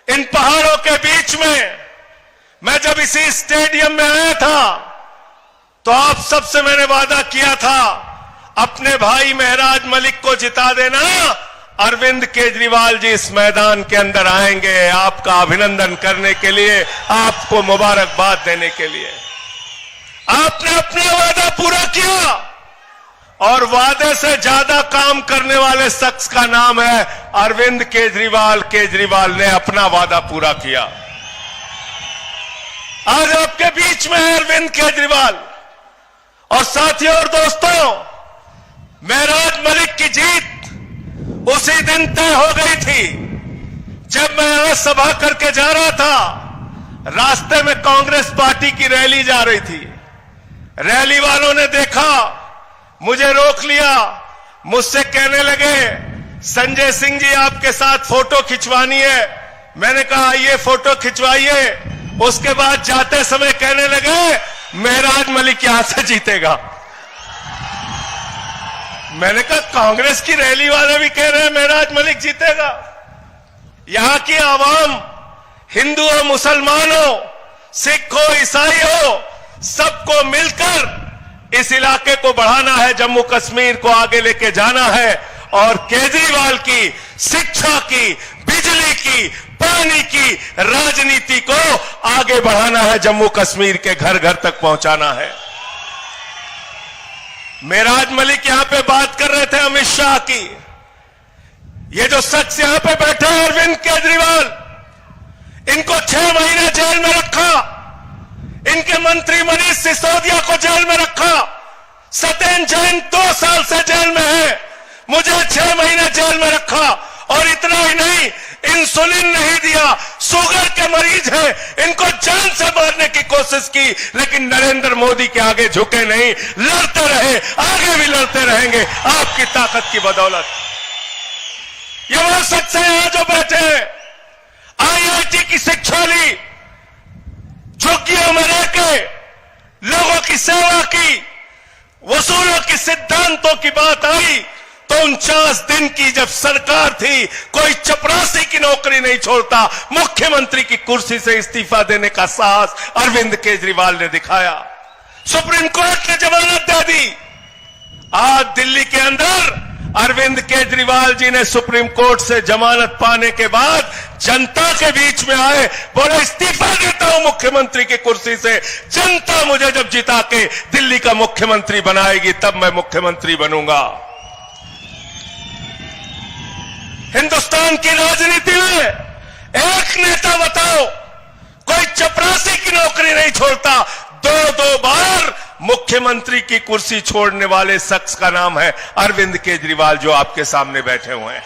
इन पहाड़ों के बीच में। मैं जब इसी स्टेडियम में आया था तो आप सबसे मैंने वादा किया था, अपने भाई महराज मलिक को जिता देना, अरविंद केजरीवाल जी इस मैदान के अंदर आएंगे आपका अभिनंदन करने के लिए, आपको मुबारकबाद देने के लिए। आपने अपना वादा पूरा किया और वादे से ज्यादा काम करने वाले शख्स का नाम है अरविंद केजरीवाल। केजरीवाल ने अपना वादा पूरा किया। आज आपके बीच में है अरविंद केजरीवाल। और साथियों और दोस्तों, महराज मलिक की जीत उसी दिन तय हो गई थी जब मैं यहां सभा करके जा रहा था। रास्ते में कांग्रेस पार्टी की रैली जा रही थी। रैली वालों ने देखा, मुझे रोक लिया, मुझसे कहने लगे संजय सिंह जी आपके साथ फोटो खिंचवानी है। मैंने कहा आइए फोटो खिंचवाइए। उसके बाद जाते समय कहने लगे महराज मलिक यहां से जीतेगा। मैंने कहा कांग्रेस की रैली वाले भी कह रहे हैं महराज मलिक जीतेगा। यहां की आवाम, हिंदू हो, मुसलमान हो, सिख हो, ईसाई हो, सबको मिलकर इस इलाके को बढ़ाना है, जम्मू कश्मीर को आगे लेके जाना है। और केजरीवाल की शिक्षा की, बिजली की, पानी की राजनीति को आगे बढ़ाना है, जम्मू कश्मीर के घर घर तक पहुंचाना है। महराज मलिक यहां पे बात कर रहे थे अमित शाह की। ये जो शख्स यहां पे बैठा है अरविंद केजरीवाल, इनको 6 महीने जेल में रखा। इनके मंत्री मनीष सिसोदिया को जेल में रखा। सत्येंद्र जैन 2 साल से जेल में है, मुझे 6 महीने जेल में रखा। और इतना ही नहीं, इंसुलिन नहीं दिया, शुगर के मरीज हैं, इनको जान से मारने की कोशिश की, लेकिन नरेंद्र मोदी के आगे झुके नहीं, लड़ते रहे, आगे भी लड़ते रहेंगे आपकी ताकत की बदौलत। ये वो शख्स है यहां जो बैठे हैं, IIT की शिक्षा ली, झुग्गियों में रहकर लोगों की सेवा की, वसूलों की सिद्धांतों की बात आई तो 49 दिन की जब सरकार थी, कोई चपरासी की नौकरी नहीं छोड़ता। मुख्यमंत्री की कुर्सी से इस्तीफा देने का साहस अरविंद केजरीवाल ने दिखाया। सुप्रीम कोर्ट ने जमानत दे दी। आज दिल्ली के अंदर अरविंद केजरीवाल जी ने सुप्रीम कोर्ट से जमानत पाने के बाद जनता के बीच में आए, बोले इस्तीफा देता हूं मुख्यमंत्री की कुर्सी से, जनता मुझे जब जिता के दिल्ली का मुख्यमंत्री बनाएगी तब मैं मुख्यमंत्री बनूंगा। हिंदुस्तान की राजनीति में एक नेता बताओ, कोई चपरासी की नौकरी नहीं छोड़ता। 2 बार मुख्यमंत्री की कुर्सी छोड़ने वाले शख्स का नाम है अरविंद केजरीवाल, जो आपके सामने बैठे हुए हैं।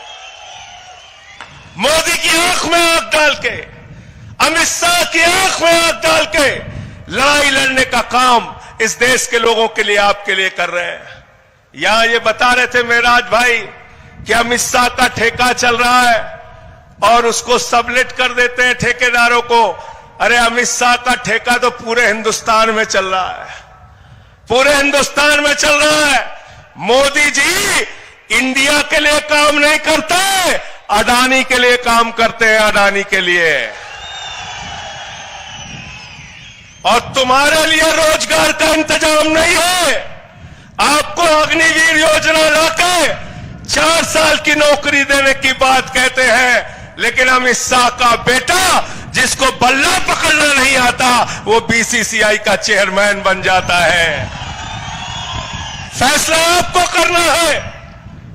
मोदी की आंख में आंख डाल के, अमित शाह की आंख में आंख डाल के लड़ाई लड़ने का काम इस देश के लोगों के लिए, आपके लिए कर रहे हैं। यहां ये बता रहे थे मेराज भाई कि अमित शाह का ठेका चल रहा है और उसको सबलेट कर देते हैं ठेकेदारों को। अरे अमित शाह का ठेका तो पूरे हिंदुस्तान में चल रहा है, पूरे हिंदुस्तान में चल रहा है। मोदी जी इंडिया के लिए काम नहीं करते, अडानी के लिए काम करते हैं, अडानी के लिए। और तुम्हारे लिए रोजगार का इंतजाम नहीं है। आपको अग्निवीर योजना लाके 4 साल की नौकरी देने की बात कहते हैं, लेकिन अमित शाह का बेटा जिसको बल्ला पकड़ना नहीं आता वो बीसीसीआई का चेयरमैन बन जाता है। फैसला आपको करना है।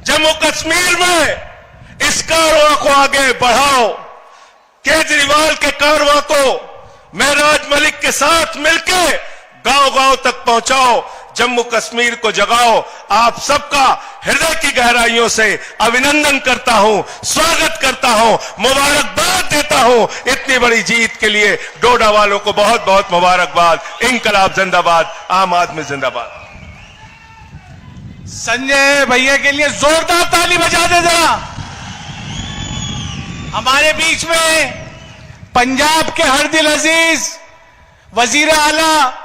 जम्मू कश्मीर में इस कारवां को आगे बढ़ाओ। केजरीवाल के कारवां को महराज मलिक के साथ मिलकर गांव-गांव तक पहुंचाओ, जम्मू कश्मीर को जगाओ। आप सबका हृदय की गहराइयों से अभिनंदन करता हूं, स्वागत करता हूं, मुबारकबाद देता हूं इतनी बड़ी जीत के लिए। डोडा वालों को बहुत बहुत मुबारकबाद। इंकलाब जिंदाबाद, आम आदमी जिंदाबाद। संजय भैया के लिए जोरदार ताली बजा दे जरा। हमारे बीच में पंजाब के हर दिल अजीज वजीर आला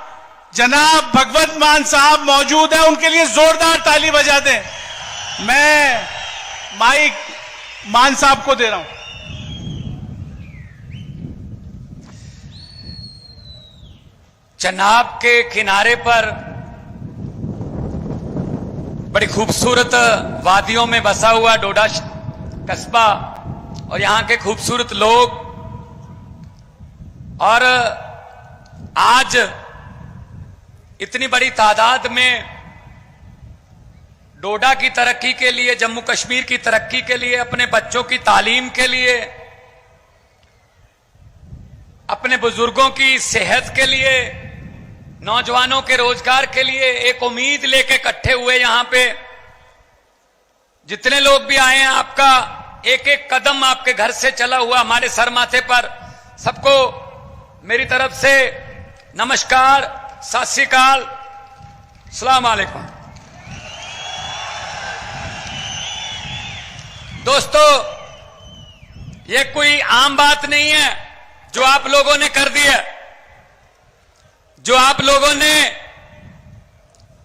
जनाब भगवंत मान साहब मौजूद हैं, उनके लिए जोरदार ताली बजा दें। मैं माइक मान साहब को दे रहा हूं। चनाब के किनारे पर बड़ी खूबसूरत वादियों में बसा हुआ डोडा कस्बा और यहां के खूबसूरत लोग, और आज इतनी बड़ी तादाद में डोडा की तरक्की के लिए, जम्मू कश्मीर की तरक्की के लिए, अपने बच्चों की तालीम के लिए, अपने बुजुर्गों की सेहत के लिए, नौजवानों के रोजगार के लिए एक उम्मीद लेके इकट्ठे हुए। यहां पे जितने लोग भी आए हैं, आपका एक एक कदम आपके घर से चला हुआ हमारे सर माथे पर। सबको मेरी तरफ से नमस्कार, सत श्री अकाल, अस्सलाम वालेकुम। दोस्तों, ये कोई आम बात नहीं है जो आप लोगों ने कर दी है, जो आप लोगों ने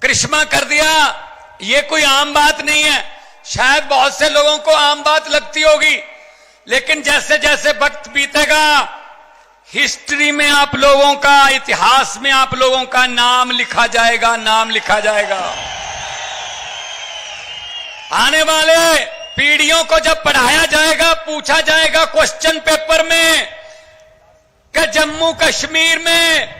करिश्मा कर दिया। ये कोई आम बात नहीं है। शायद बहुत से लोगों को आम बात लगती होगी, लेकिन जैसे जैसे वक्त बीतेगा हिस्ट्री में आप लोगों का, इतिहास में आप लोगों का नाम लिखा जाएगा, नाम लिखा जाएगा। आने वाले पीढ़ियों को जब पढ़ाया जाएगा, पूछा जाएगा क्वेश्चन पेपर में कि जम्मू कश्मीर में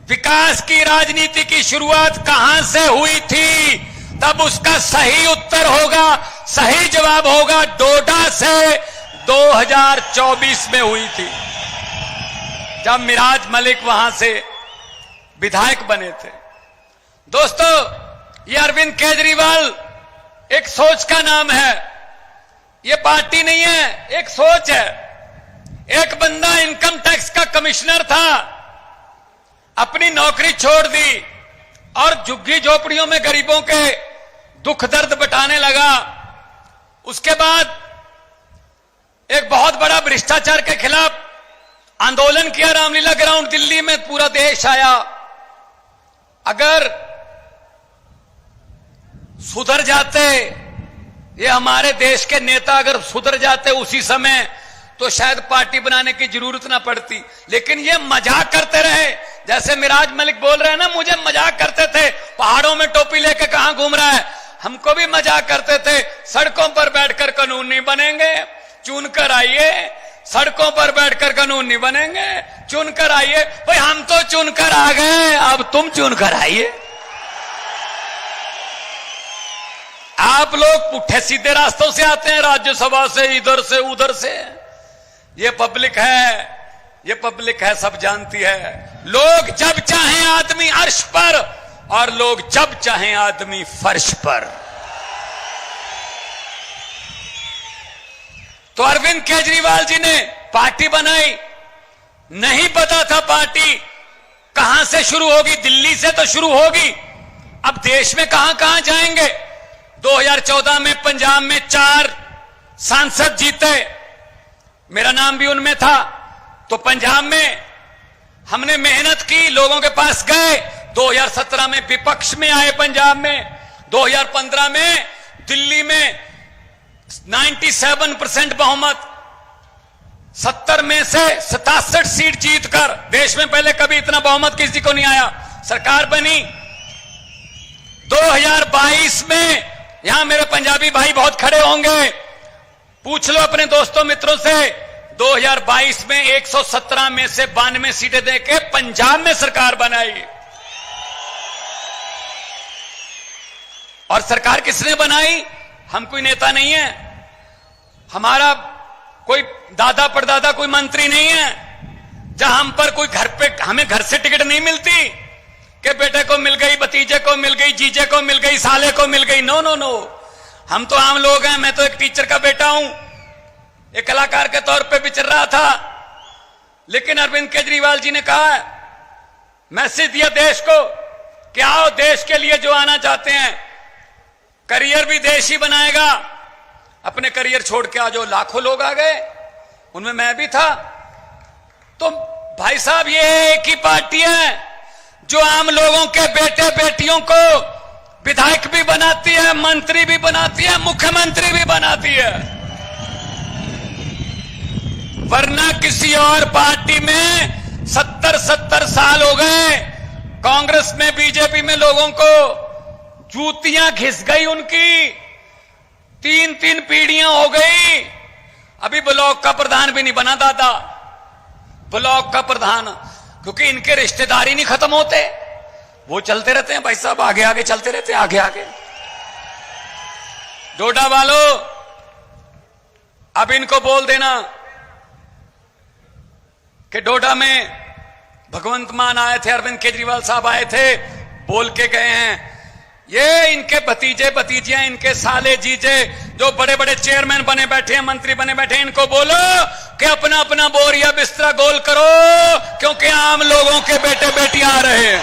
विकास की राजनीति की शुरुआत कहां से हुई थी, तब उसका सही उत्तर होगा, सही जवाब होगा डोडा से 2024 में हुई थी, जब मिराज मलिक वहां से विधायक बने थे। दोस्तों, ये अरविंद केजरीवाल एक सोच का नाम है, ये पार्टी नहीं है, एक सोच है। एक बंदा इनकम टैक्स का कमिश्नर था, अपनी नौकरी छोड़ दी और झुग्गी झोपड़ियों में गरीबों के दुख दर्द बटाने लगा। उसके बाद एक बहुत बड़ा भ्रष्टाचार के खिलाफ आंदोलन किया, रामलीला ग्राउंड दिल्ली में पूरा देश आया। अगर सुधर जाते, ये हमारे देश के नेता अगर सुधर जाते उसी समय, तो शायद पार्टी बनाने की जरूरत ना पड़ती। लेकिन ये मजाक करते रहे, जैसे मिराज मलिक बोल रहे हैं ना, मुझे मजाक करते थे, पहाड़ों में टोपी लेके कहां घूम रहा है। हमको भी मजाक करते थे, सड़कों पर बैठकर कानून नहीं बनेंगे, चुन कर आइए। सड़कों पर बैठकर कानून नहीं बनेंगे, चुन कर आइए। भाई हम तो चुन कर आ गए, अब तुम चुन कर आइए। आप लोग पुट्ठे सीधे रास्तों से आते हैं, राज्यसभा से, इधर से उधर से। ये पब्लिक है, ये पब्लिक है, सब जानती है। लोग जब चाहें आदमी अर्श पर, और लोग जब चाहें आदमी फर्श पर। तो अरविंद केजरीवाल जी ने पार्टी बनाई। नहीं पता था पार्टी कहां से शुरू होगी, दिल्ली से तो शुरू होगी, अब देश में कहां कहां जाएंगे। 2014 में पंजाब में 4 सांसद जीते, मेरा नाम भी उनमें था। तो पंजाब में हमने मेहनत की, लोगों के पास गए। 2017 में विपक्ष में आए पंजाब में। 2015 में दिल्ली में 97% बहुमत, 70 में से 67 सीट जीतकर, देश में पहले कभी इतना बहुमत किसी को नहीं आया, सरकार बनी। 2022 में, यहां मेरे पंजाबी भाई बहुत खड़े होंगे, पूछ लो अपने दोस्तों मित्रों से, 2022 में 117 में से 92 सीटें देके पंजाब में सरकार बनाई। और सरकार किसने बनाई? हम कोई नेता नहीं है, हमारा कोई दादा परदादा कोई मंत्री नहीं है, जहां हम पर कोई घर पे, हमें घर से टिकट नहीं मिलती कि बेटे को मिल गई, भतीजे को मिल गई, जीजे को मिल गई, साले को मिल गई। नो नो नो, हम तो आम लोग हैं। मैं तो एक टीचर का बेटा हूं, एक कलाकार के तौर पे विचर रहा था, लेकिन अरविंद केजरीवाल जी ने कहा, मैसेज दिया देश को कि आओ, देश के लिए जो आना चाहते हैं, करियर भी देश ही बनाएगा। अपने करियर छोड़ के आज लाखों लोग आ गए, उनमें मैं भी था। तो भाई साहब, ये एक ही पार्टी है जो आम लोगों के बेटे बेटियों को विधायक भी बनाती है, मंत्री भी बनाती है, मुख्यमंत्री भी बनाती है। वरना किसी और पार्टी में 70 साल हो गए, कांग्रेस में, बीजेपी में लोगों को जूतियां घिस गई उनकी, 3 पीढ़ियां हो गई, अभी ब्लॉक का प्रधान भी नहीं बना दादा, ब्लॉक का प्रधान, क्योंकि इनके रिश्तेदारी नहीं खत्म होते, वो चलते रहते हैं भाई साहब, आगे आगे चलते रहते हैं, आगे आगे। डोडा वालों, अब इनको बोल देना कि डोडा में भगवंत मान आए थे, अरविंद केजरीवाल साहब आए थे, बोल के गए हैं, ये इनके भतीजे भतीजियां, इनके साले जीजे जो बड़े बड़े चेयरमैन बने बैठे हैं, मंत्री बने बैठे हैं, इनको बोलो कि अपना अपना बोरिया बिस्तरा गोल करो, क्योंकि आम लोगों के बेटे बेटियां आ रहे हैं।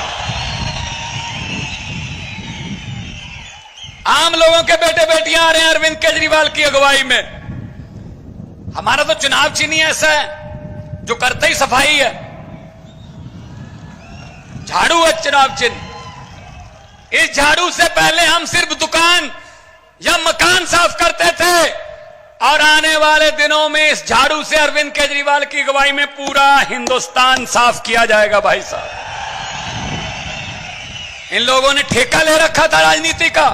आम लोगों के बेटे बेटियां आ रहे हैं अरविंद केजरीवाल की अगुवाई में। हमारा तो चुनाव चिन्ह ही ऐसा है जो करते ही सफाई है, झाड़ू है चुनाव चिन्ह। इस झाड़ू से पहले हम सिर्फ दुकान या मकान साफ करते थे, और आने वाले दिनों में इस झाड़ू से अरविंद केजरीवाल की अगुवाई में पूरा हिंदुस्तान साफ किया जाएगा। भाई साहब, इन लोगों ने ठेका ले रखा था राजनीति का,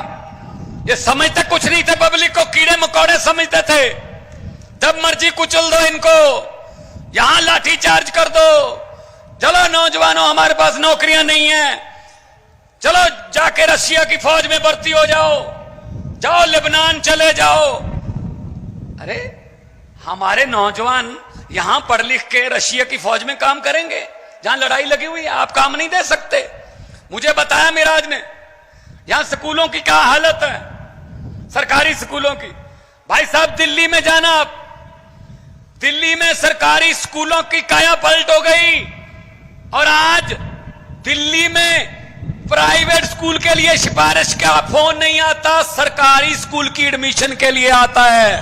ये समझते कुछ नहीं थे, पब्लिक को कीड़े मकोड़े समझते थे। जब मर्जी कुचल दो इनको, यहां लाठी चार्ज कर दो, चलो नौजवानों हमारे पास नौकरियां नहीं है, चलो जाके रशिया की फौज में भर्ती हो जाओ, जाओ लेबनान चले जाओ। अरे हमारे नौजवान यहां पढ़ लिख के रशिया की फौज में काम करेंगे जहां लड़ाई लगी हुई है, आप काम नहीं दे सकते। मुझे बताया मिराज ने, यहां स्कूलों की क्या हालत है, सरकारी स्कूलों की। भाई साहब, दिल्ली में जाना आप, दिल्ली में सरकारी स्कूलों की काया पलट हो गई, और आज दिल्ली में प्राइवेट स्कूल के लिए सिफारिश का फोन नहीं आता, सरकारी स्कूल की एडमिशन के लिए आता है।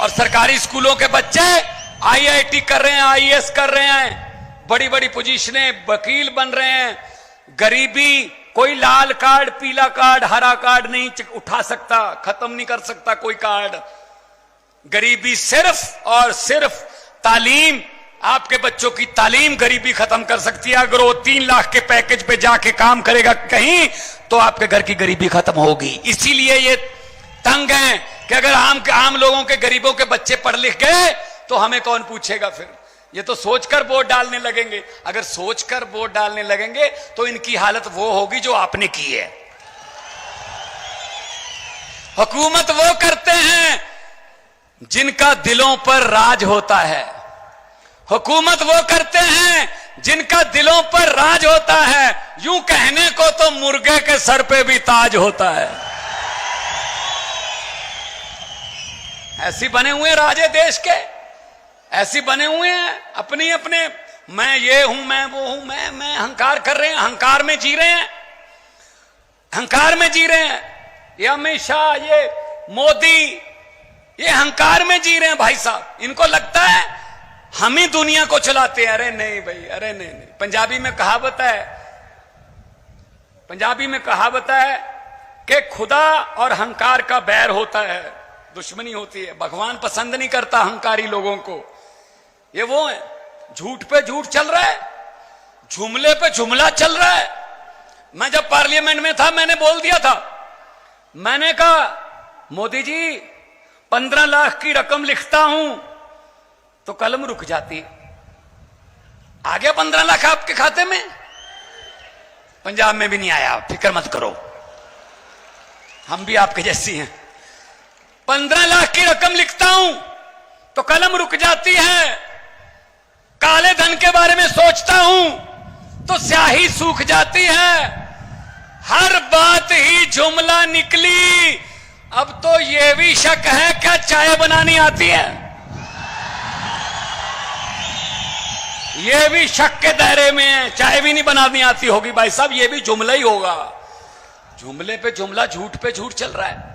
और सरकारी स्कूलों के बच्चे आईआईटी कर रहे हैं, आईएएस कर रहे हैं, बड़ी बड़ी पोजीशनें, वकील बन रहे हैं। गरीबी, कोई लाल कार्ड, पीला कार्ड, हरा कार्ड नहीं उठा सकता, खत्म नहीं कर सकता कोई कार्ड। गरीबी सिर्फ और सिर्फ तालीम, आपके बच्चों की तालीम गरीबी खत्म कर सकती है। अगर वो 3 लाख के पैकेज पे जाके काम करेगा कहीं, तो आपके घर की गरीबी खत्म होगी। इसीलिए ये तंग है कि अगर आम लोगों के, गरीबों के बच्चे पढ़ लिख गए तो हमें कौन पूछेगा फिर। ये तो सोचकर वोट डालने लगेंगे, अगर सोचकर वोट डालने लगेंगे तो इनकी हालत वो होगी जो आपने की है। हुकूमत वो करते हैं जिनका दिलों पर राज होता है, हुकूमत वो करते हैं जिनका दिलों पर राज होता है। यूं कहने को तो मुर्गे के सर पे भी ताज होता है, ऐसी बने हुए हैं राजे देश के, ऐसी बने हुए हैं अपने अपने, मैं ये हूं, मैं वो हूं, मैं अहंकार कर रहे हैं, अहंकार में जी रहे हैं, अहंकार में जी रहे हैं। ये अमित शाह, ये मोदी, ये अहंकार में जी रहे हैं भाई साहब। इनको लगता है हम ही दुनिया को चलाते हैं। अरे नहीं भाई, अरे नहीं नहीं। पंजाबी में कहावत है, पंजाबी में कहावत है कि खुदा और अहंकार का बैर होता है, दुश्मनी होती है। भगवान पसंद नहीं करता अहंकारी लोगों को। ये वो है, झूठ पे झूठ चल रहा है, जुमले पे जुमला चल रहा है। मैं जब पार्लियामेंट में था मैंने बोल दिया था, मैंने कहा मोदी जी 15 लाख की रकम लिखता हूं तो कलम रुक जाती। आ गया 15 लाख आपके खाते में? पंजाब में भी नहीं आया, फिक्र मत करो, हम भी आपके जैसी हैं। 15 लाख की रकम लिखता हूं तो कलम रुक जाती है। काले धन के बारे में सोचता हूं तो स्याही सूख जाती है। हर बात ही जुमला निकली। अब तो यह भी शक है क्या चाय बनानी आती है? यह भी शक के दायरे में है, चाय भी नहीं बनानी आती होगी भाई साहब, यह भी जुमला ही होगा। जुमले पे जुमला, झूठ पे झूठ चल रहा है।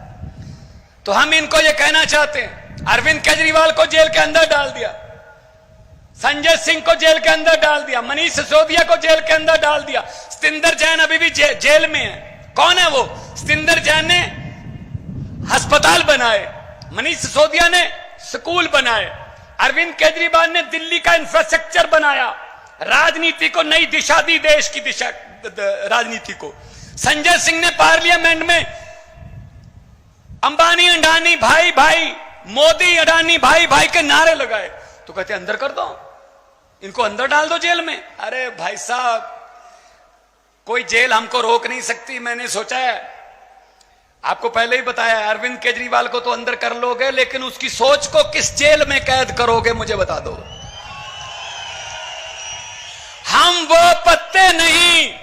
तो हम इनको यह कहना चाहते हैं, अरविंद केजरीवाल को जेल के अंदर डाल दिया, संजय सिंह को जेल के अंदर डाल दिया, मनीष सिसोदिया को जेल के अंदर डाल दिया, सतिंदर जैन अभी भी जेल में है। कौन है वो? सतिंदर जैन ने अस्पताल बनाए, मनीष सिसोदिया ने स्कूल बनाए, अरविंद केजरीवाल ने दिल्ली का इंफ्रास्ट्रक्चर बनाया, राजनीति को नई दिशा दी, देश की दिशा राजनीति को। संजय सिंह ने पार्लियामेंट में अंबानी अडानी भाई भाई, मोदी अडानी भाई भाई के नारे लगाए। तो कहते अंदर कर दो, इनको अंदर डाल दो जेल में। अरे भाई साहब, कोई जेल हमको रोक नहीं सकती। मैंने सोचा है, आपको पहले ही बताया, अरविंद केजरीवाल को तो अंदर कर लोगे, लेकिन उसकी सोच को किस जेल में कैद करोगे मुझे बता दो। हम वो पत्ते नहीं,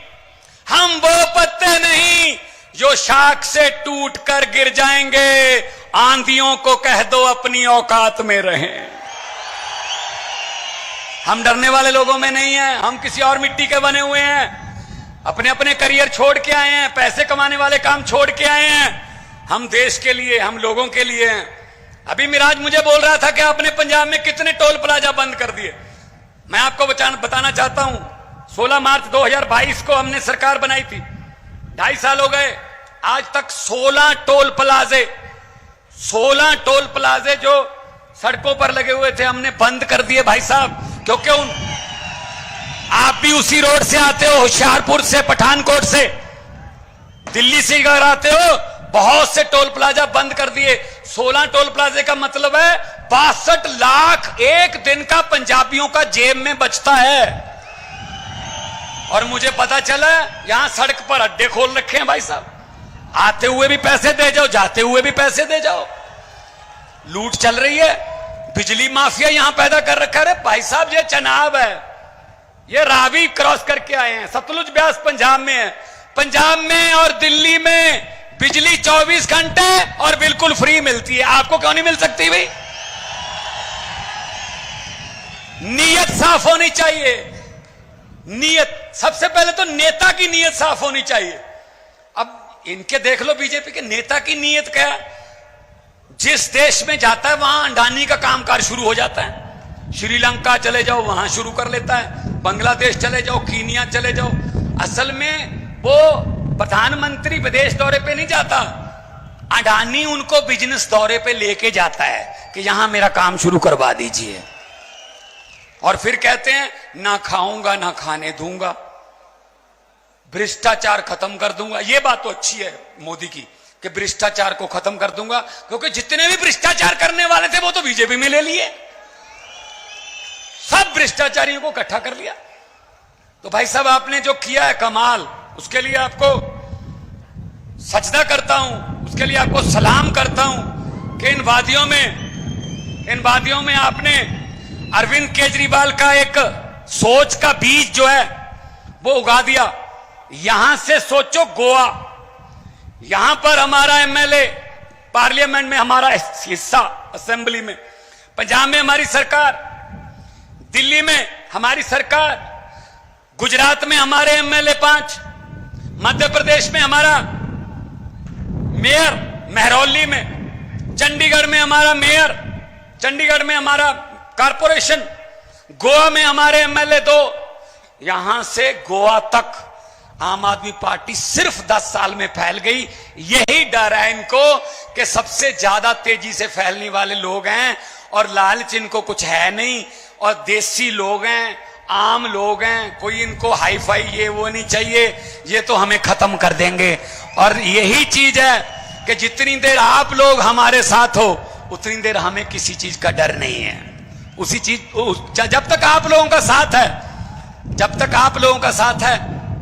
हम वो पत्ते नहीं जो शाख से टूट कर गिर जाएंगे। आंधियों को कह दो अपनी औकात में रहें। हम डरने वाले लोगों में नहीं है, हम किसी और मिट्टी के बने हुए हैं। अपने अपने करियर छोड़ के आए हैं, पैसे कमाने वाले काम छोड़ के आए हैं। हम देश के लिए, हम लोगों के लिए हैं। अभी मिराज मुझे बोल रहा था कि आपने पंजाब में कितने टोल प्लाजा बंद कर दिए। मैं आपको बताना चाहता हूं, 16 मार्च 2022 को हमने सरकार बनाई थी, 2.5 साल हो गए, आज तक 16 टोल प्लाजे जो सड़कों पर लगे हुए थे हमने बंद कर दिए भाई साहब। क्योंकि आप भी उसी रोड से आते हो, होशियारपुर से, पठानकोट से, दिल्ली से अगर आते हो, बहुत से टोल प्लाजा बंद कर दिए। 16 टोल प्लाजे का मतलब है 62 लाख एक दिन का पंजाबियों का जेब में बचता है। और मुझे पता चला यहां सड़क पर अड्डे खोल रखे हैं भाई साहब, आते हुए भी पैसे दे जाओ, जाते हुए भी पैसे दे जाओ, लूट चल रही है। बिजली माफिया यहां पैदा कर रखा है। भाई साहब ये चनाब है, ये रावी क्रॉस करके आए हैं, सतलुज ब्यास पंजाब में है। पंजाब में और दिल्ली में बिजली 24 घंटे और बिल्कुल फ्री मिलती है, आपको क्यों नहीं मिल सकती भाई? नीयत साफ होनी चाहिए, नीयत सबसे पहले तो नेता की नीयत साफ होनी चाहिए। अब इनके देख लो बीजेपी के नेता की नीयत क्या है? जिस देश में जाता है वहां अडानी का कामकाज शुरू हो जाता है। श्रीलंका चले जाओ वहां शुरू कर लेता है, बांग्लादेश चले जाओ, कीनिया चले जाओ। असल में वो प्रधानमंत्री विदेश दौरे पे नहीं जाता, अडानी उनको बिजनेस दौरे पे लेके जाता है कि यहां मेरा काम शुरू करवा दीजिए। और फिर कहते हैं ना खाऊंगा ना खाने दूंगा, भ्रष्टाचार खत्म कर दूंगा। ये बात तो अच्छी है मोदी की कि भ्रष्टाचार को खत्म कर दूंगा, क्योंकि जितने भी भ्रष्टाचार करने वाले थे वो तो बीजेपी में ले लिए, सब भ्रष्टाचारियों को इकट्ठा कर लिया। तो भाई साहब आपने जो किया है कमाल, उसके लिए आपको सजदा करता हूं, उसके लिए आपको सलाम करता हूं कि इन वादियों में आपने अरविंद केजरीवाल का एक सोच का बीज जो है वो उगा दिया। यहां से सोचो गोवा, यहां पर हमारा एमएलए, पार्लियामेंट में हमारा हिस्सा असेंबली में, पंजाब में हमारी सरकार, दिल्ली में हमारी सरकार, गुजरात में हमारे एमएलए 5, मध्य प्रदेश में हमारा मेयर महरौली में, चंडीगढ़ में हमारा मेयर, चंडीगढ़ में हमारा कारपोरेशन, गोवा में हमारे एमएलए 2। यहां से गोवा तक आम आदमी पार्टी सिर्फ 10 साल में फैल गई। यही डर है इनको कि सबसे ज्यादा तेजी से फैलने वाले लोग हैं और लालच इनको कुछ है नहीं, और देसी लोग हैं, आम लोग हैं, कोई इनको हाई फाई ये वो नहीं चाहिए, ये तो हमें खत्म कर देंगे। और यही चीज है कि जितनी देर आप लोग हमारे साथ हो उतनी देर हमें किसी चीज का डर नहीं है। उसी चीज जब तक आप लोगों का साथ है, जब तक आप लोगों का साथ है,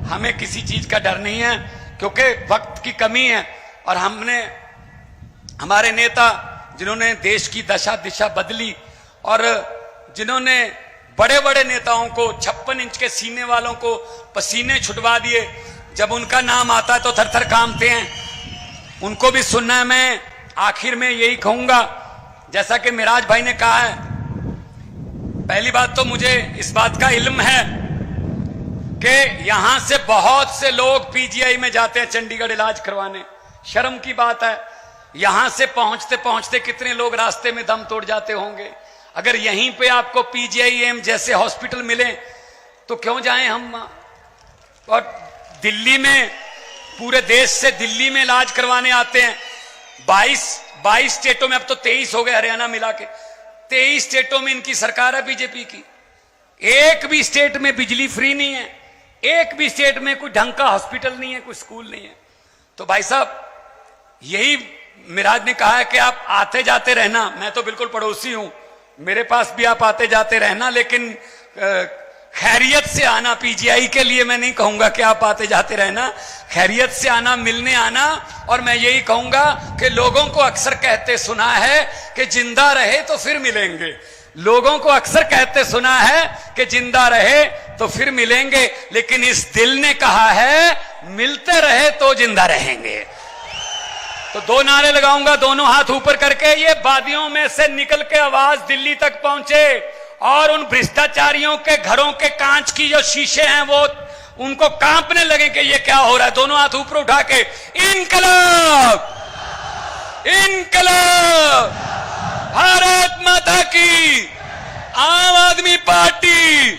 हमें किसी चीज का डर नहीं है, क्योंकि वक्त की कमी है। और हमने हमारे नेता जिन्होंने देश की दशा दिशा बदली और जिन्होंने बड़े बड़े नेताओं को 56 इंच के सीने वालों को पसीने छुटवा दिए, जब उनका नाम आता है तो थर थर कांपते हैं, उनको भी सुनना है। मैं आखिर में यही कहूंगा, जैसा कि मिराज भाई ने कहा है, पहली बात तो मुझे इस बात का इल्म है कि यहां से बहुत से लोग पीजीआई में जाते हैं चंडीगढ़ इलाज करवाने। शर्म की बात है, यहां से पहुंचते पहुंचते कितने लोग रास्ते में दम तोड़ जाते होंगे। अगर यहीं पे आपको पीजीआई एम जैसे हॉस्पिटल मिले तो क्यों जाएं हम। और दिल्ली में, पूरे देश से दिल्ली में इलाज करवाने आते हैं। 22 स्टेटों में, अब तो 23 हो गए हरियाणा मिला के, 23 स्टेटों में इनकी सरकार है बीजेपी की। एक भी स्टेट में बिजली फ्री नहीं है, एक भी स्टेट में कोई ढंग का हॉस्पिटल नहीं है, कोई स्कूल नहीं है। तो भाई साहब, यही मिराज ने कहा है कि आप आते जाते रहना। मैं तो बिल्कुल पड़ोसी हूं, मेरे पास भी आप आते जाते रहना, लेकिन खैरियत से आना। पीजीआई के लिए मैं नहीं कहूंगा कि आप आते जाते रहना, खैरियत से आना, मिलने आना। और मैं यही कहूंगा कि लोगों को अक्सर कहते सुना है कि जिंदा रहे तो फिर मिलेंगे, लोगों को अक्सर कहते सुना है कि जिंदा रहे तो फिर मिलेंगे, लेकिन इस दिल ने कहा है मिलते रहे तो जिंदा रहेंगे। तो 2 नारे लगाऊंगा, दोनों हाथ ऊपर करके। ये वादियों में से निकल के आवाज दिल्ली तक पहुंचे और उन भ्रष्टाचारियों के घरों के कांच की जो शीशे हैं वो उनको कांपने लगे कि ये क्या हो रहा है। दोनों हाथ ऊपर उठा के इनकलाब, इनकलाब, भारत माता की, आम आदमी पार्टी,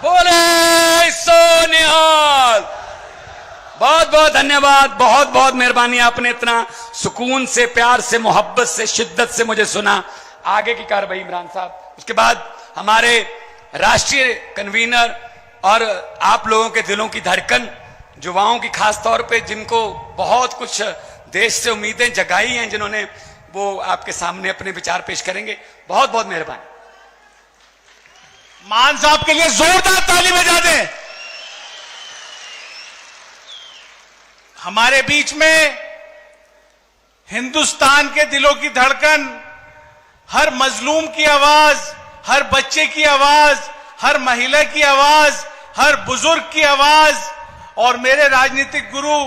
बोले सो निहाल। बहुत बहुत धन्यवाद, बहुत बहुत मेहरबानी, आपने इतना सुकून से, प्यार से, मोहब्बत से, शिद्दत से मुझे सुना। आगे की कार्रवाई इमरान साहब, उसके बाद हमारे राष्ट्रीय कन्वीनर और आप लोगों के दिलों की धड़कन, युवाओं की खास तौर पे, जिनको बहुत कुछ देश से उम्मीदें जगाई हैं, जिन्होंने, वो आपके सामने अपने विचार पेश करेंगे। बहुत बहुत मेहरबानी। मान साहब के लिए जोरदार ताली बजा दें। हमारे बीच में हिंदुस्तान के दिलों की धड़कन, हर मजलूम की आवाज, हर बच्चे की आवाज, हर महिला की आवाज, हर बुजुर्ग की आवाज, और मेरे राजनीतिक गुरु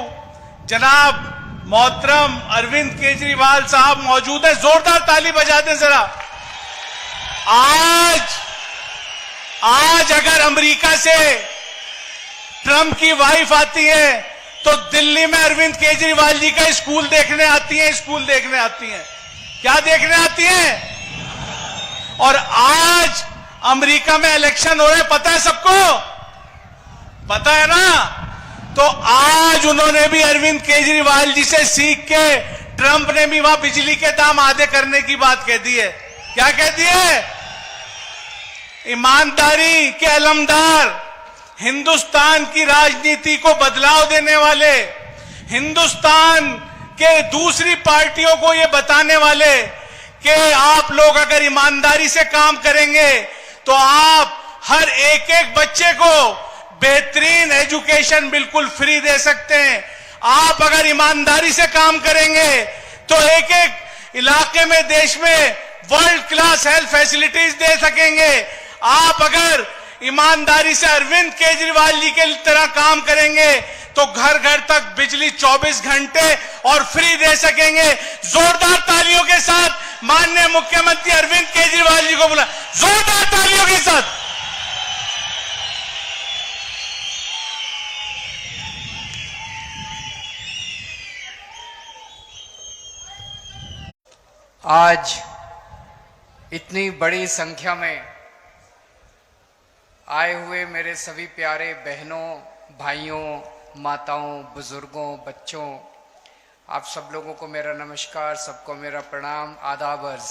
जनाब मोहतरम अरविंद केजरीवाल साहब मौजूद है। जोरदार ताली बजा दें जरा। आज अगर अमेरिका से ट्रंप की वाइफ आती है तो दिल्ली में अरविंद केजरीवाल जी का स्कूल देखने आती हैं, स्कूल देखने आती हैं। क्या देखने आती हैं? और आज अमेरिका में इलेक्शन हो रहे, पता है सबको, पता है ना? तो आज उन्होंने भी अरविंद केजरीवाल जी से सीख के, ट्रंप ने भी वहां बिजली के दाम आधे करने की बात कह दी है। क्या कह दी है? ईमानदारी के अलमदार, हिंदुस्तान की राजनीति को बदलाव देने वाले, हिंदुस्तान के दूसरी पार्टियों को ये बताने वाले कि आप लोग अगर ईमानदारी से काम करेंगे तो आप हर एक एक बच्चे को बेहतरीन एजुकेशन बिल्कुल फ्री दे सकते हैं। आप अगर ईमानदारी से काम करेंगे तो एक एक इलाके में, देश में वर्ल्ड क्लास हेल्थ फैसिलिटीज दे सकेंगे। आप अगर ईमानदारी से अरविंद केजरीवाल जी के तरह काम करेंगे तो घर घर तक बिजली 24 घंटे और फ्री दे सकेंगे। जोरदार तालियों के साथ माननीय मुख्यमंत्री अरविंद केजरीवाल जी को बुला, जोरदार तालियों के साथ। आज इतनी बड़ी संख्या में आए हुए मेरे सभी प्यारे बहनों, भाइयों, माताओं, बुजुर्गों, बच्चों, आप सब लोगों को मेरा नमस्कार, सबको मेरा प्रणाम, आदाब अर्ज।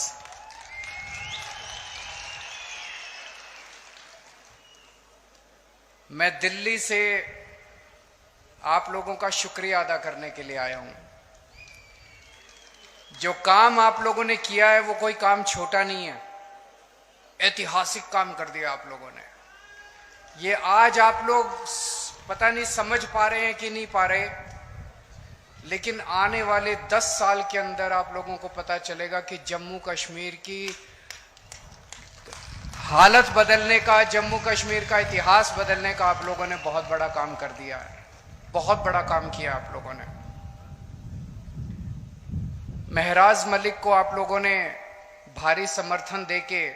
मैं दिल्ली से आप लोगों का शुक्रिया अदा करने के लिए आया हूं। जो काम आप लोगों ने किया है वो कोई काम छोटा नहीं है, ऐतिहासिक काम कर दिया आप लोगों ने। ये आज आप लोग पता नहीं समझ पा रहे हैं कि नहीं पा रहे, लेकिन आने वाले 10 साल के अंदर आप लोगों को पता चलेगा कि जम्मू कश्मीर की हालत बदलने का, जम्मू कश्मीर का इतिहास बदलने का आप लोगों ने बहुत बड़ा काम कर दिया है, बहुत बड़ा काम किया आप लोगों ने। महराज मलिक को आप लोगों ने भारी समर्थन देके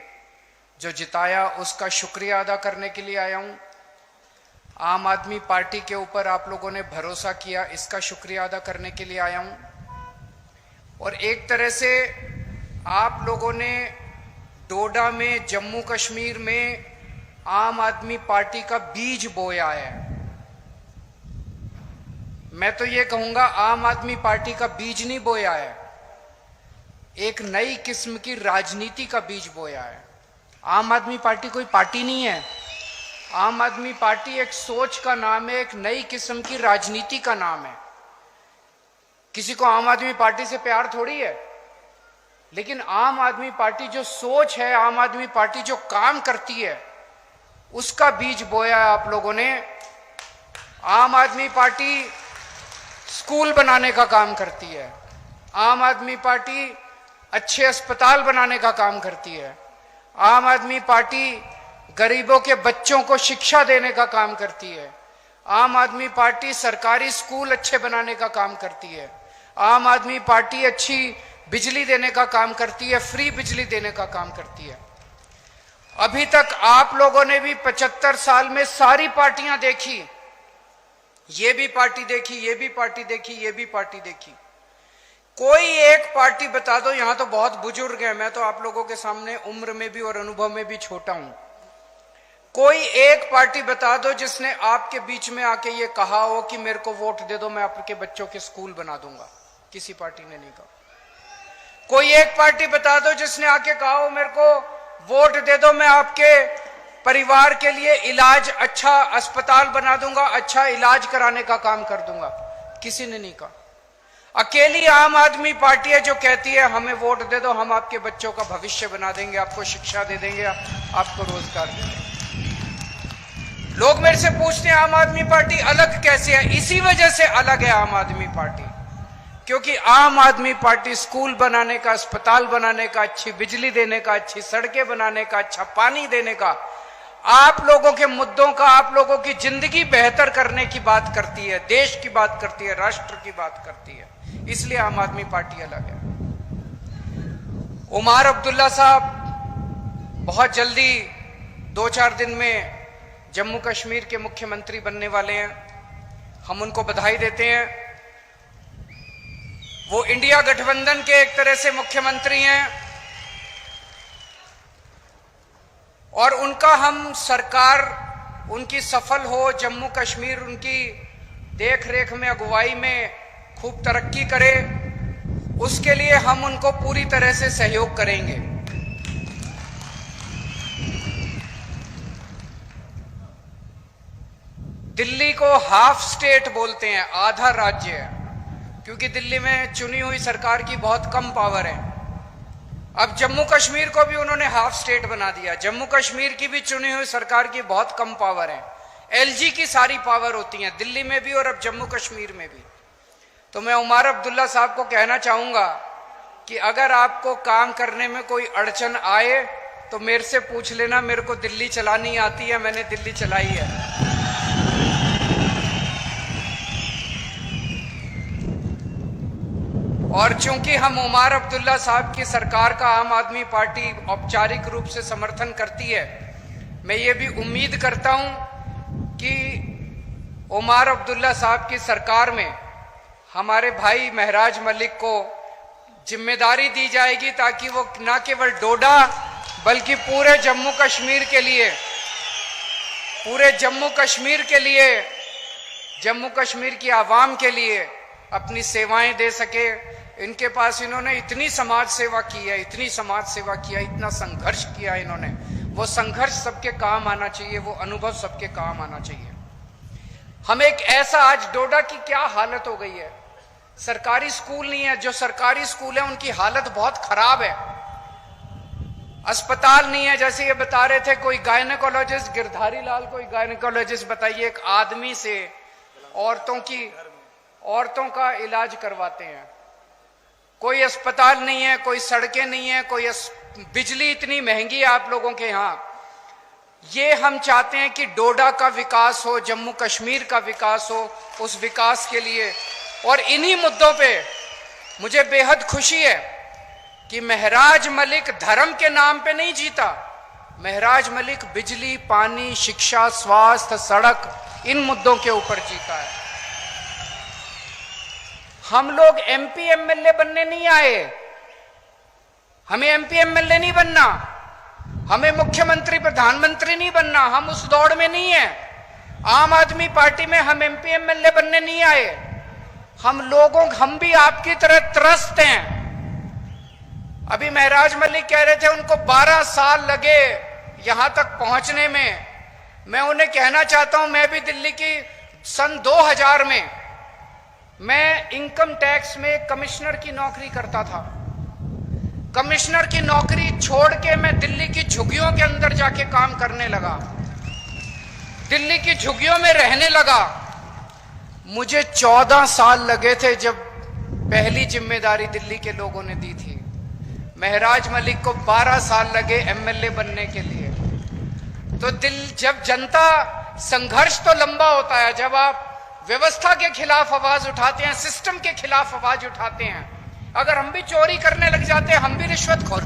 जो जिताया, उसका शुक्रिया अदा करने के लिए आया हूं। आम आदमी पार्टी के ऊपर आप लोगों ने भरोसा किया, इसका शुक्रिया अदा करने के लिए आया हूं। और एक तरह से आप लोगों ने डोडा में, जम्मू कश्मीर में आम आदमी पार्टी का बीज बोया है। मैं तो ये कहूंगा आम आदमी पार्टी का बीज नहीं बोया है, एक नई किस्म की राजनीति का बीज बोया है। आम आदमी पार्टी कोई पार्टी नहीं है, आम आदमी पार्टी एक सोच का नाम है, एक नई किस्म की राजनीति का नाम है। किसी को आम आदमी पार्टी से प्यार थोड़ी है, लेकिन आम आदमी पार्टी जो सोच है, आम आदमी पार्टी जो काम करती है, उसका बीज बोया है आप लोगों ने। आम आदमी पार्टी स्कूल बनाने का काम करती है, आम आदमी पार्टी अच्छे अस्पताल बनाने का काम करती है, आम आदमी पार्टी गरीबों के बच्चों को शिक्षा देने का काम करती है, आम आदमी पार्टी सरकारी स्कूल अच्छे बनाने का काम करती है, आम आदमी पार्टी अच्छी बिजली देने का काम करती है, फ्री बिजली देने का काम करती है। अभी तक आप लोगों ने भी 75 साल में सारी पार्टियां देखी, ये भी पार्टी देखी, ये भी पार्टी देखी, ये भी पार्टी देखी। कोई एक पार्टी बता दो, यहां तो बहुत बुजुर्ग हैं, मैं तो आप लोगों के सामने उम्र में भी और अनुभव में भी छोटा हूं। कोई एक पार्टी बता दो जिसने आपके बीच में आके ये कहा हो कि मेरे को वोट दे दो, मैं आपके बच्चों के स्कूल बना दूंगा। किसी पार्टी ने नहीं कहा। कोई एक पार्टी बता दो जिसने आके कहा हो मेरे को वोट दे दो, मैं आपके परिवार के लिए इलाज, अच्छा अस्पताल बना दूंगा, अच्छा इलाज कराने का काम कर दूंगा। किसी ने नहीं कहा। अकेली आम आदमी पार्टी है जो कहती है हमें वोट दे दो, हम आपके बच्चों का भविष्य बना देंगे, आपको शिक्षा दे देंगे, आपको रोजगार दे देंगे। लोग मेरे से पूछते हैं आम आदमी पार्टी अलग कैसे है? इसी वजह से अलग है आम आदमी पार्टी, क्योंकि आम आदमी पार्टी स्कूल बनाने का, अस्पताल बनाने का, अच्छी बिजली देने का, अच्छी सड़कें बनाने का, अच्छा पानी देने का, आप लोगों के मुद्दों का, आप लोगों की जिंदगी बेहतर करने की बात करती है, देश की बात करती है, राष्ट्र की बात करती है। इसलिए आम आदमी पार्टी अलग है। उमर अब्दुल्ला साहब बहुत जल्दी 2-4 दिन में जम्मू कश्मीर के मुख्यमंत्री बनने वाले हैं। हम उनको बधाई देते हैं। वो इंडिया गठबंधन के एक तरह से मुख्यमंत्री हैं और उनका हम सरकार उनकी सफल हो, जम्मू कश्मीर उनकी देख रेख में, अगुवाई में खूब तरक्की करे, उसके लिए हम उनको पूरी तरह से सहयोग करेंगे। दिल्ली को हाफ स्टेट बोलते हैं, आधा राज्य है, क्योंकि दिल्ली में चुनी हुई सरकार की बहुत कम पावर है। अब जम्मू कश्मीर को भी उन्होंने हाफ स्टेट बना दिया। जम्मू कश्मीर की भी चुनी हुई सरकार की बहुत कम पावर है, एलजी की सारी पावर होती है दिल्ली में भी और अब जम्मू कश्मीर में भी। तो मैं उमर अब्दुल्ला साहब को कहना चाहूंगा कि अगर आपको काम करने में कोई अड़चन आए तो मेरे से पूछ लेना, मेरे को दिल्ली चलानी आती है, मैंने दिल्ली चलाई है। और चूंकि हम उमर अब्दुल्ला साहब की सरकार का आम आदमी पार्टी औपचारिक रूप से समर्थन करती है, मैं ये भी उम्मीद करता हूं कि उमर अब्दुल्ला साहब की सरकार में हमारे भाई महराज मलिक को जिम्मेदारी दी जाएगी ताकि वो न केवल डोडा बल्कि पूरे जम्मू कश्मीर के लिए, जम्मू कश्मीर की आवाम के लिए अपनी सेवाएं दे सके। इनके पास इन्होंने इतनी समाज सेवा की है, इतना संघर्ष किया इन्होंने, वो संघर्ष सबके काम आना चाहिए, वो अनुभव सबके काम आना चाहिए। हम एक ऐसा, आज डोडा की क्या हालत हो गई है, सरकारी स्कूल नहीं है, जो सरकारी स्कूल है उनकी हालत बहुत खराब है, अस्पताल नहीं है। जैसे ये बता रहे थे कोई गायनेकोलॉजिस्ट, गिरधारी लाल कोई गायनेकोलॉजिस्ट, बताइए एक आदमी से औरतों का इलाज करवाते हैं, कोई अस्पताल नहीं है, कोई सड़कें नहीं है, कोई बिजली इतनी महंगी है आप लोगों के यहां। ये हम चाहते हैं कि डोडा का विकास हो, जम्मू कश्मीर का विकास हो, उस विकास के लिए। और इन्हीं मुद्दों पे मुझे बेहद खुशी है कि महराज मलिक धर्म के नाम पे नहीं जीता, महराज मलिक बिजली, पानी, शिक्षा, स्वास्थ्य, सड़क, इन मुद्दों के ऊपर जीता है। हम लोग एमपी एमएलए बनने नहीं आए, हमें एमपी एमएलए नहीं बनना, हमें मुख्यमंत्री प्रधानमंत्री नहीं बनना, हम उस दौड़ में नहीं है। आम आदमी पार्टी में हम एमपी एमएलए बनने नहीं आए। हम भी आपकी तरह त्रस्त हैं। अभी महराज मलिक कह रहे थे उनको 12 साल लगे यहां तक पहुंचने में। मैं उन्हें कहना चाहता हूं, मैं भी दिल्ली की सन 2000 में मैं इनकम टैक्स में कमिश्नर की नौकरी करता था। कमिश्नर की नौकरी छोड़ के मैं दिल्ली की झुग्गियों के अंदर जाके काम करने लगा, दिल्ली की झुग्गियों में रहने लगा। मुझे 14 साल लगे थे जब पहली जिम्मेदारी दिल्ली के लोगों ने दी थी। महराज मलिक को 12 साल लगे एमएलए बनने के लिए। तो जब जनता, संघर्ष तो लंबा होता है, जब आप व्यवस्था के खिलाफ आवाज उठाते हैं, सिस्टम के खिलाफ आवाज उठाते हैं। अगर हम भी चोरी करने लग जाते, हम भी रिश्वतखोर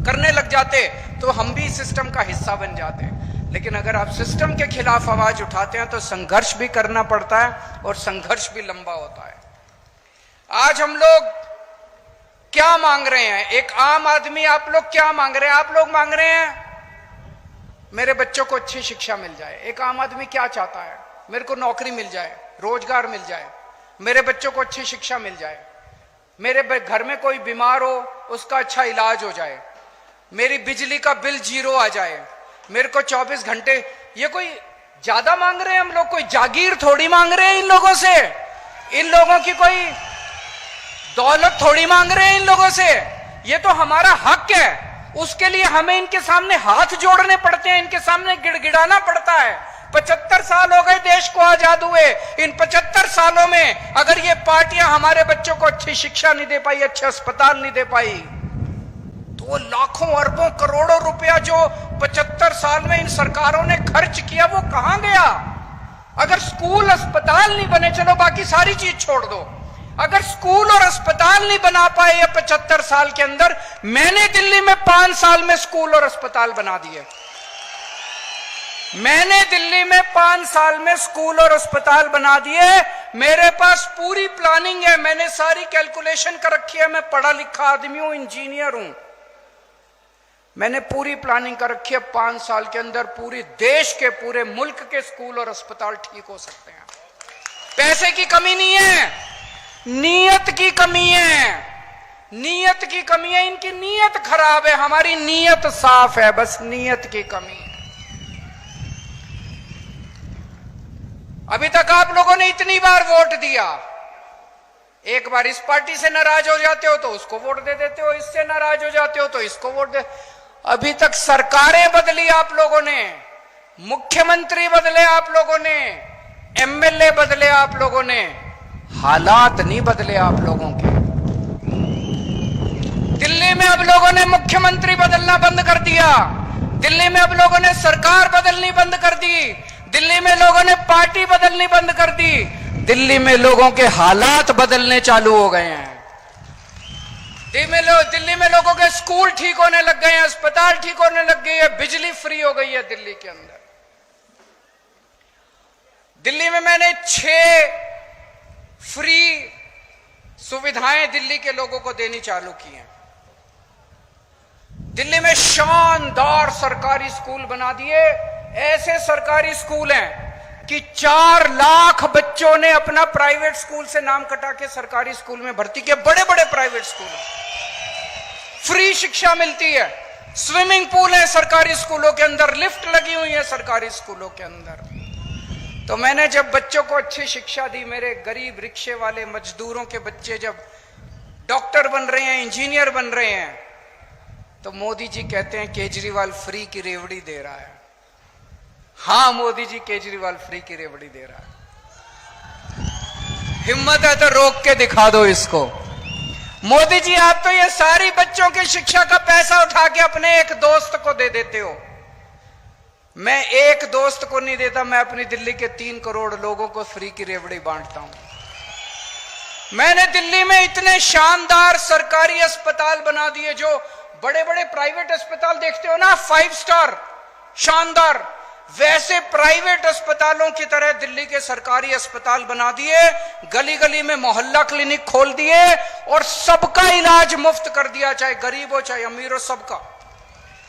करने लग जाते, तो हम भी सिस्टम का हिस्सा बन जाते। लेकिन अगर आप सिस्टम के खिलाफ आवाज उठाते हैं तो संघर्ष भी करना पड़ता है और संघर्ष भी लंबा होता है। आज हम लोग क्या मांग रहे हैं, एक आम आदमी, आप लोग क्या मांग रहे हैं? आप लोग मांग रहे हैं मेरे बच्चों को अच्छी शिक्षा मिल जाए। एक आम आदमी क्या चाहता है? मेरे को नौकरी मिल जाए, रोजगार मिल जाए, मेरे बच्चों को अच्छी शिक्षा मिल जाए, मेरे घर में कोई बीमार हो उसका अच्छा इलाज हो जाए, मेरी बिजली का बिल 0 आ जाए, मेरे को 24 घंटे। ये कोई ज्यादा मांग रहे हैं हम लोग? कोई जागीर थोड़ी मांग रहे हैं इन लोगों से, इन लोगों की कोई दौलत थोड़ी मांग रहे हैं इन लोगों से। ये तो हमारा हक है, उसके लिए हमें इनके सामने हाथ जोड़ने पड़ते हैं, इनके सामने गिड़गिड़ाना पड़ता है। 75 साल हो गए देश को आजाद हुए। इन 75 सालों में अगर ये पार्टियां हमारे बच्चों को अच्छी शिक्षा नहीं दे पाई, अच्छे अस्पताल नहीं दे पाई, तो वो लाखों अरबों करोड़ों रुपया जो 75 साल में इन सरकारों ने खर्च किया वो कहां गया? अगर स्कूल अस्पताल नहीं बने, चलो बाकी सारी चीज छोड़ दो, अगर स्कूल और अस्पताल नहीं बना पाए ये 75 साल के अंदर, मैंने दिल्ली में 5 साल में स्कूल और अस्पताल बना दिए। मैंने दिल्ली में 5 साल में स्कूल और अस्पताल बना दिए। मेरे पास पूरी प्लानिंग है, मैंने सारी कैलकुलेशन कर रखी है। मैं पढ़ा लिखा आदमी हूं, इंजीनियर हूं, मैंने पूरी प्लानिंग कर रखी है। 5 साल के अंदर पूरे देश के, पूरे मुल्क के स्कूल और अस्पताल ठीक हो सकते हैं। पैसे की कमी नहीं है, नीयत की कमी है, नीयत की कमी है। इनकी नीयत खराब है, हमारी नीयत साफ है, बस नीयत की कमी है। अभी तक आप लोगों ने इतनी बार वोट दिया, एक बार इस पार्टी से नाराज हो जाते हो तो उसको वोट दे देते हो, इससे नाराज हो जाते हो तो इसको वोट दे। अभी तक सरकारें बदली आप लोगों ने, मुख्यमंत्री बदले आप लोगों ने, एमएलए बदले आप लोगों ने, हालात नहीं बदले आप लोगों के। दिल्ली में अब लोगों ने मुख्यमंत्री बदलना बंद कर दिया, दिल्ली में अब लोगों ने सरकार बदलनी बंद कर दी, दिल्ली में लोगों ने पार्टी बदलनी बंद कर दी, दिल्ली में लोगों के हालात बदलने चालू हो गए हैं। दिल्ली में लोगों के स्कूल ठीक होने लग गए हैं, अस्पताल ठीक होने लग गई है, बिजली फ्री हो गई है दिल्ली के अंदर। दिल्ली में मैंने 6 फ्री सुविधाएं दिल्ली के लोगों को देनी चालू की हैं। दिल्ली में शानदार सरकारी स्कूल बना दिए। ऐसे सरकारी स्कूल हैं कि 4 लाख बच्चों ने अपना प्राइवेट स्कूल से नाम कटा के सरकारी स्कूल में भर्ती किए। बड़े बड़े प्राइवेट स्कूल, फ्री शिक्षा मिलती है, स्विमिंग पूल है सरकारी स्कूलों के अंदर, लिफ्ट लगी हुई है सरकारी स्कूलों के अंदर। तो मैंने जब बच्चों को अच्छी शिक्षा दी, मेरे गरीब रिक्शे वाले मजदूरों के बच्चे जब डॉक्टर बन रहे हैं, इंजीनियर बन रहे हैं, तो मोदी जी कहते हैं केजरीवाल फ्री की रेवड़ी दे रहा है। हां मोदी जी, केजरीवाल फ्री की रेवड़ी दे रहा है। हिम्मत है तो रोक के दिखा दो इसको। मोदी जी, आप तो ये सारी बच्चों की शिक्षा का पैसा उठा के अपने एक दोस्त को दे देते हो। मैं एक दोस्त को नहीं देता, मैं अपनी दिल्ली के 3 करोड़ लोगों को फ्री की रेवड़ी बांटता हूं। मैंने दिल्ली में इतने शानदार सरकारी अस्पताल बना दिए, जो बड़े बड़े प्राइवेट अस्पताल देखते हो ना, 5 स्टार शानदार, वैसे प्राइवेट अस्पतालों की तरह दिल्ली के सरकारी अस्पताल बना दिए। गली गली में मोहल्ला क्लिनिक खोल दिए और सबका इलाज मुफ्त कर दिया, चाहे गरीब हो चाहे अमीर हो, सबका।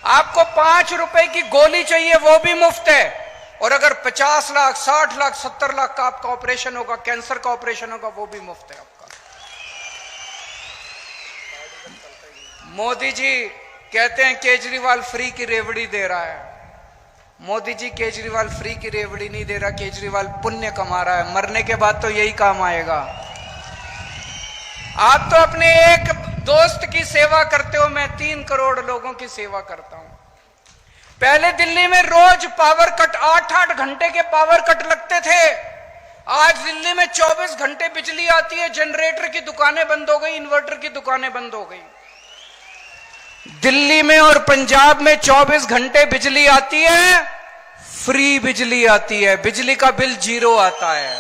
आपको 5 रुपए की गोली चाहिए वो भी मुफ्त है, और अगर 50 लाख 60 लाख 70 लाख का आपका ऑपरेशन होगा, कैंसर का ऑपरेशन होगा, वो भी मुफ्त है आपका। मोदी जी कहते हैं केजरीवाल फ्री की रेवड़ी दे रहा है। मोदी जी, केजरीवाल फ्री की रेवड़ी नहीं दे रहा, केजरीवाल पुण्य कमा रहा है। मरने के बाद तो यही काम आएगा। आप तो अपने एक दोस्त की सेवा करते हो, मैं 3 करोड़ लोगों की सेवा करता हूं। पहले दिल्ली में रोज पावर कट, 8-8 घंटे के पावर कट लगते थे। आज दिल्ली में 24 घंटे बिजली आती है। जनरेटर की दुकानें बंद हो गई, इन्वर्टर की दुकानें बंद हो गई। दिल्ली में और पंजाब में 24 घंटे बिजली आती है, फ्री बिजली आती है, बिजली का बिल 0 आता है।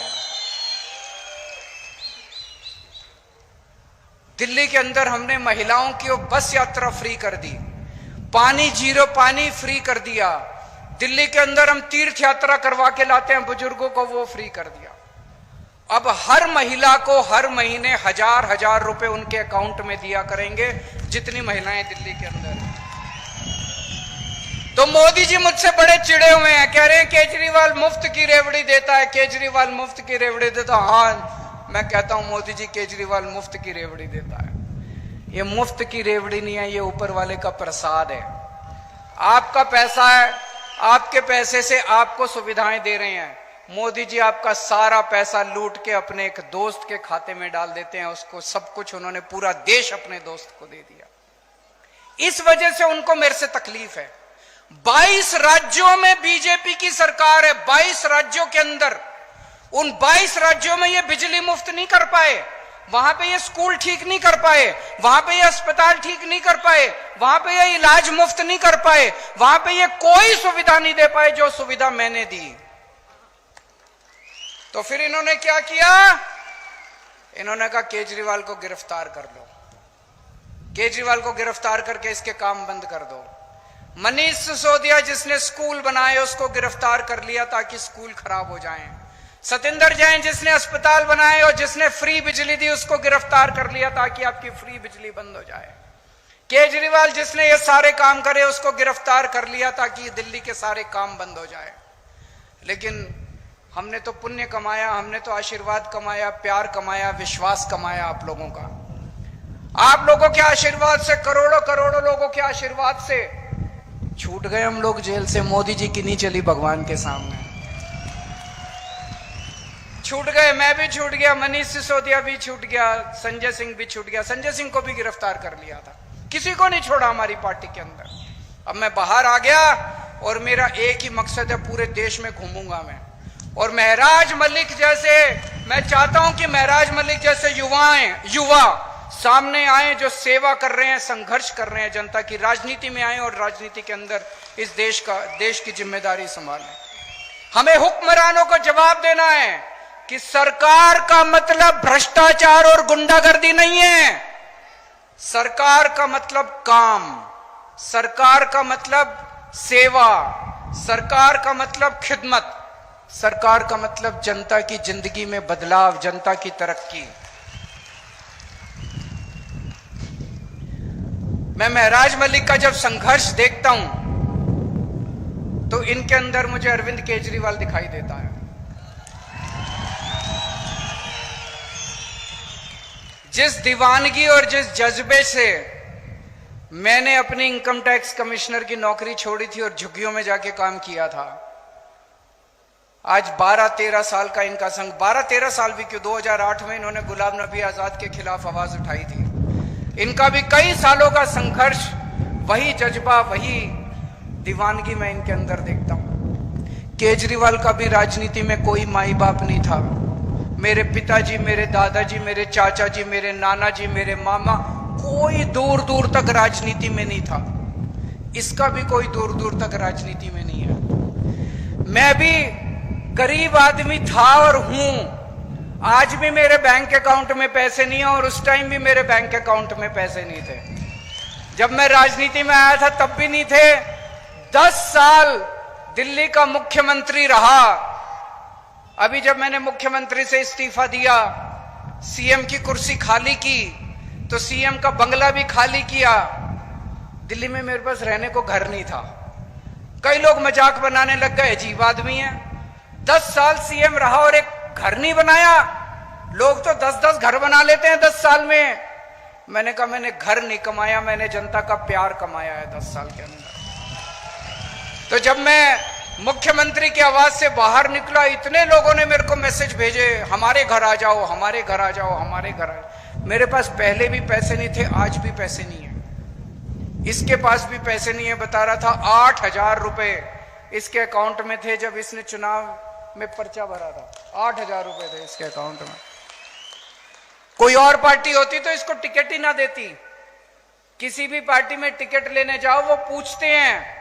दिल्ली के अंदर हमने महिलाओं की बस यात्रा फ्री कर दी, पानी 0 पानी फ्री कर दिया। दिल्ली के अंदर हम तीर्थ यात्रा करवा के लाते हैं बुजुर्गों को, वो फ्री कर दिया। अब हर महिला को हर महीने 1000 रुपए उनके अकाउंट में दिया करेंगे, जितनी महिलाएं दिल्ली के अंदर हैं। तो मोदी जी मुझसे बड़े चिड़े हुए हैं, कह रहे हैं केजरीवाल मुफ्त की रेवड़ी देता है, केजरीवाल मुफ्त की रेवड़ी देता है। हाँ, मैं कहता हूं मोदी जी, केजरीवाल मुफ्त की रेवड़ी देता है। ये मुफ्त की रेवड़ी नहीं है, ये ऊपर वाले का प्रसाद है। आपका पैसा है, आपके पैसे से आपको सुविधाएं दे रहे हैं। मोदी जी आपका सारा पैसा लूट के अपने एक दोस्त के खाते में डाल देते हैं, उसको सब कुछ, उन्होंने पूरा देश अपने दोस्त को दे दिया। इस वजह से उनको मेरे से तकलीफ है। 22 राज्यों में बीजेपी की सरकार है, 22 राज्यों के अंदर, उन 22 राज्यों में ये बिजली मुफ्त नहीं कर पाए, वहां पे ये स्कूल ठीक नहीं कर पाए, वहां पे ये अस्पताल ठीक नहीं कर पाए, वहां पे ये इलाज मुफ्त नहीं कर पाए, वहां पे ये कोई सुविधा नहीं दे पाए जो सुविधा मैंने दी। तो फिर इन्होंने क्या किया? इन्होंने कहा केजरीवाल को गिरफ्तार कर लो, केजरीवाल को गिरफ्तार करके इसके काम बंद कर दो। मनीष सिसोदिया जिसने स्कूल बनाए उसको गिरफ्तार कर लिया ताकि स्कूल खराब हो जाएं। सतिंदर जैन जिसने अस्पताल बनाए और जिसने फ्री बिजली दी उसको गिरफ्तार कर लिया ताकि आपकी फ्री बिजली बंद हो जाए। केजरीवाल जिसने ये सारे काम करे उसको गिरफ्तार कर लिया ताकि दिल्ली के सारे काम बंद हो जाए। लेकिन हमने तो पुण्य कमाया, हमने तो आशीर्वाद कमाया, प्यार कमाया, विश्वास कमाया आप लोगों का। आप लोगों के आशीर्वाद से, करोड़ों करोड़ों लोगों के आशीर्वाद से छूट गए हम लोग जेल से। मोदी जी की नहीं चली भगवान के सामने, छूट गए। मैं भी छूट गया, मनीष सिसोदिया भी छूट गया, संजय सिंह भी छूट गया। संजय सिंह को भी गिरफ्तार कर लिया था, किसी को नहीं छोड़ा हमारी पार्टी के अंदर। अब मैं बाहर आ गया और मेरा एक ही मकसद है, पूरे देश में घूमूंगा मैं। और महराज मलिक जैसे, मैं चाहता हूं कि महराज मलिक जैसे युवा सामने आए जो सेवा कर रहे हैं, संघर्ष कर रहे हैं, जनता की राजनीति में आए और राजनीति के अंदर इस देश की जिम्मेदारी संभालें। हमें हुक्मरानों को जवाब देना है कि सरकार का मतलब भ्रष्टाचार और गुंडागर्दी नहीं है। सरकार का मतलब काम, सरकार का मतलब सेवा, सरकार का मतलब खिदमत, सरकार का मतलब जनता की जिंदगी में बदलाव, जनता की तरक्की। मैं महराज मलिक का जब संघर्ष देखता हूं तो इनके अंदर मुझे अरविंद केजरीवाल दिखाई देता है। जिस दीवानगी और जिस जज्बे से मैंने अपनी इनकम टैक्स कमिश्नर की नौकरी छोड़ी थी और झुग्गियों में जाके काम किया था, आज 12-13 साल का इनका संघ, 12-13 साल भी क्यों, 2008 में इन्होंने गुलाम नबी आजाद के खिलाफ आवाज उठाई थी। इनका भी कई सालों का संघर्ष, वही जज्बा, वही दीवानगी मैं इनके अंदर देखता हूं। केजरीवाल का भी राजनीति में कोई माई बाप नहीं था। मेरे पिताजी, मेरे दादाजी, मेरे चाचा जी, मेरे नाना जी, मेरे मामा, कोई दूर दूर तक राजनीति में नहीं था। इसका भी कोई दूर दूर तक राजनीति में नहीं है। मैं भी गरीब आदमी था और हूं। आज भी मेरे बैंक अकाउंट में पैसे नहीं है और उस टाइम भी मेरे बैंक अकाउंट में पैसे नहीं थे। जब मैं राजनीति में आया था तब भी नहीं थे। 10 साल दिल्ली का मुख्यमंत्री रहा। अभी जब मैंने मुख्यमंत्री से इस्तीफा दिया, सीएम की कुर्सी खाली की, तो सीएम का बंगला भी खाली किया। दिल्ली में मेरे पास रहने को घर नहीं था। कई लोग मजाक बनाने लग गए, अजीब आदमी है, 10 साल सीएम रहा और एक घर नहीं बनाया। लोग तो 10-10 घर बना लेते हैं 10 साल में। मैंने कहा मैंने घर नहीं कमाया, मैंने जनता का प्यार कमाया है 10 साल के अंदर। तो जब मैं मुख्यमंत्री की आवाज से बाहर निकला, इतने लोगों ने मेरे को मैसेज भेजे, हमारे घर आ जाओ, हमारे घर आ जाओ, हमारे घर आ जाओ। मेरे पास पहले भी पैसे नहीं थे, आज भी पैसे नहीं है। इसके पास भी पैसे नहीं है, बता रहा था 8,000 रुपए इसके अकाउंट में थे जब इसने चुनाव में पर्चा भरा था। 8,000 रुपए थे इसके अकाउंट में। कोई और पार्टी होती तो इसको टिकट ही ना देती। किसी भी पार्टी में टिकट लेने जाओ, वो पूछते हैं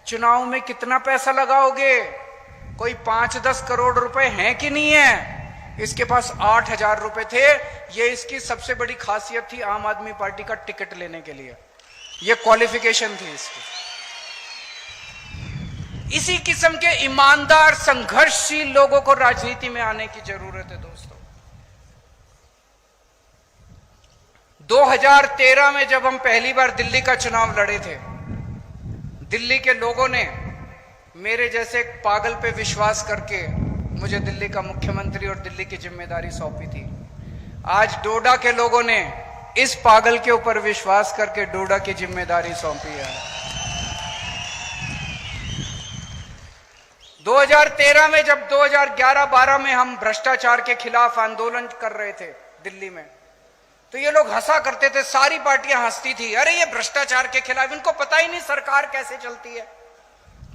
चुनाव में कितना पैसा लगाओगे, कोई 5-10 करोड़ रुपए हैं कि नहीं है। इसके पास 8,000 रुपए थे। ये इसकी सबसे बड़ी खासियत थी आम आदमी पार्टी का टिकट लेने के लिए। ये क्वालिफिकेशन थी इसकी। इसी किस्म के ईमानदार संघर्षशील लोगों को राजनीति में आने की जरूरत है दोस्तों। 2013 में जब हम पहली बार दिल्ली का चुनाव लड़े थे, दिल्ली के लोगों ने मेरे जैसे एक पागल पे विश्वास करके मुझे दिल्ली का मुख्यमंत्री और दिल्ली की जिम्मेदारी सौंपी थी। आज डोडा के लोगों ने इस पागल के ऊपर विश्वास करके डोडा की जिम्मेदारी सौंपी है। 2013 में जब 2011-12 में हम भ्रष्टाचार के खिलाफ आंदोलन कर रहे थे दिल्ली में, तो ये लोग हंसा करते थे, सारी पार्टियां हंसती थी, अरे ये भ्रष्टाचार के खिलाफ, इनको पता ही नहीं सरकार कैसे चलती है।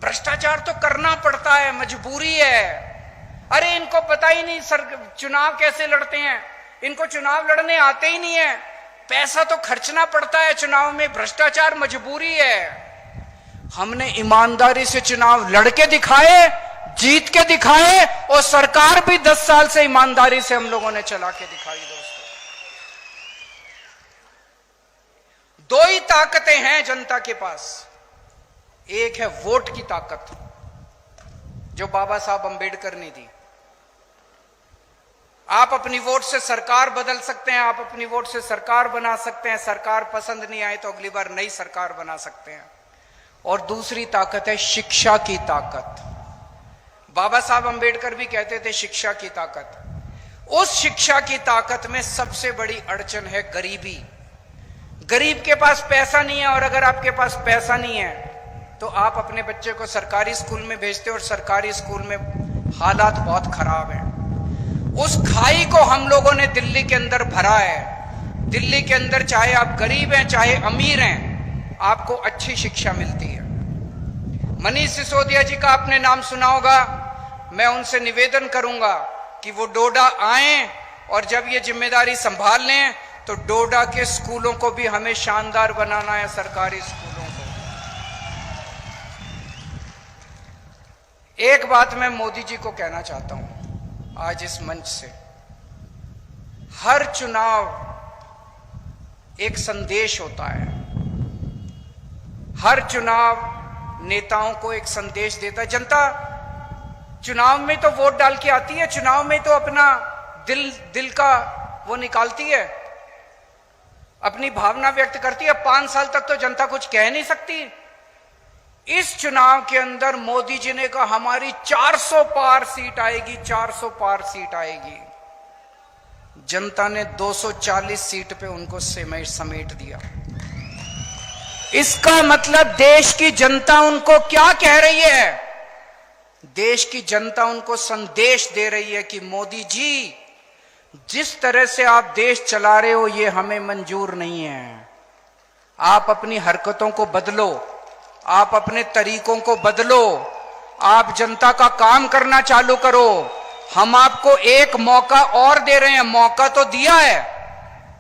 भ्रष्टाचार तो करना पड़ता है, मजबूरी है। अरे इनको पता ही नहीं चुनाव कैसे लड़ते हैं, इनको चुनाव लड़ने आते ही नहीं है, पैसा तो खर्चना पड़ता है चुनाव में, भ्रष्टाचार मजबूरी है। हमने ईमानदारी से चुनाव लड़के दिखाए, जीत के दिखाए, और सरकार भी 10 साल से ईमानदारी से हम लोगों ने चला के दिखाई। दोस्तों, दो ही ताकतें हैं जनता के पास। एक है वोट की ताकत, जो बाबा साहब अंबेडकर ने दी। आप अपनी वोट से सरकार बदल सकते हैं, आप अपनी वोट से सरकार बना सकते हैं। सरकार पसंद नहीं आए तो अगली बार नई सरकार बना सकते हैं। और दूसरी ताकत है शिक्षा की ताकत। बाबा साहब अंबेडकर भी कहते थे शिक्षा की ताकत। उस शिक्षा की ताकत में सबसे बड़ी अड़चन है गरीबी। गरीब के पास पैसा नहीं है, और अगर आपके पास पैसा नहीं है तो आप अपने बच्चे को सरकारी स्कूल में भेजते हो, और सरकारी स्कूल में हालात बहुत खराब हैं। उस खाई को हम लोगों ने दिल्ली के अंदर भरा है। दिल्ली के अंदर चाहे आप गरीब हैं चाहे अमीर हैं, आपको अच्छी शिक्षा मिलती है। मनीष सिसोदिया जी का आपने नाम सुना होगा। मैं उनसे निवेदन करूंगा कि वो डोडा आएं, और जब ये जिम्मेदारी संभाल लें तो डोडा के स्कूलों को भी हमें शानदार बनाना है, सरकारी स्कूलों को। एक बात मैं मोदी जी को कहना चाहता हूं आज इस मंच से। हर चुनाव एक संदेश होता है। हर चुनाव नेताओं को एक संदेश देता है। जनता चुनाव में तो वोट डाल के आती है, चुनाव में तो अपना दिल का वो निकालती है, अपनी भावना व्यक्त करती है। 5 साल तक तो जनता कुछ कह नहीं सकती। इस चुनाव के अंदर मोदी जी ने कहा हमारी 400 पार सीट आएगी, 400 पार सीट आएगी। जनता ने 240 सीट पे उनको समेट दिया। इसका मतलब देश की जनता उनको क्या कह रही है? देश की जनता उनको संदेश दे रही है कि मोदी जी जिस तरह से आप देश चला रहे हो ये हमें मंजूर नहीं है। आप अपनी हरकतों को बदलो, आप अपने तरीकों को बदलो, आप जनता का काम करना चालू करो। हम आपको एक मौका और दे रहे हैं। मौका तो दिया है,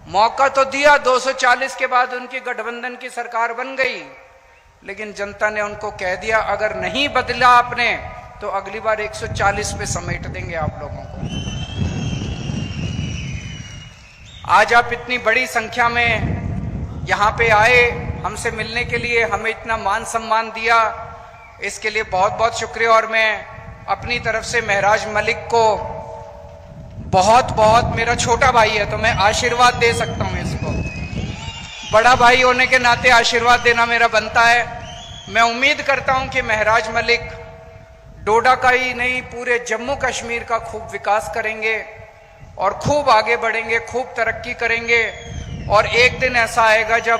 मौका तो दिया। 240 के बाद उनकी गठबंधन की सरकार बन गई, लेकिन जनता ने उनको कह दिया अगर नहीं बदला आपने तो अगली बार 140 पे समेट देंगे आप लोगों को। आज आप इतनी बड़ी संख्या में यहां पे आए हमसे मिलने के लिए, हमें इतना मान सम्मान दिया, इसके लिए बहुत बहुत शुक्रिया। और मैं अपनी तरफ से महराज मलिक को बहुत बहुत, मेरा छोटा भाई है तो मैं आशीर्वाद दे सकता हूं इसको, बड़ा भाई होने के नाते आशीर्वाद देना मेरा बनता है। मैं उम्मीद करता हूं कि महराज मलिक डोडा का ही नहीं पूरे जम्मू कश्मीर का खूब विकास करेंगे और खूब आगे बढ़ेंगे, खूब तरक्की करेंगे। और एक दिन ऐसा आएगा जब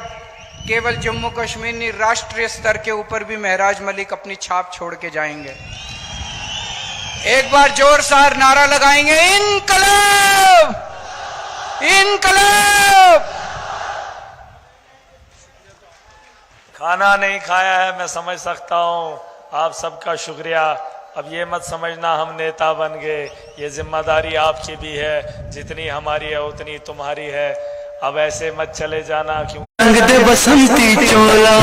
केवल जम्मू कश्मीर नहीं, राष्ट्रीय स्तर के ऊपर भी महराज मलिक अपनी छाप छोड़ के जाएंगे। एक बार जोरदार नारा लगाएंगे, इनकलाब, इनकलाब। खाना नहीं खाया है, मैं समझ सकता हूं। आप सबका शुक्रिया। अब ये मत समझना हम नेता बन गए, ये जिम्मेदारी आपकी भी है, जितनी हमारी है उतनी तुम्हारी है। अब ऐसे मत चले जाना क्यों रंग दे बसंती चोला।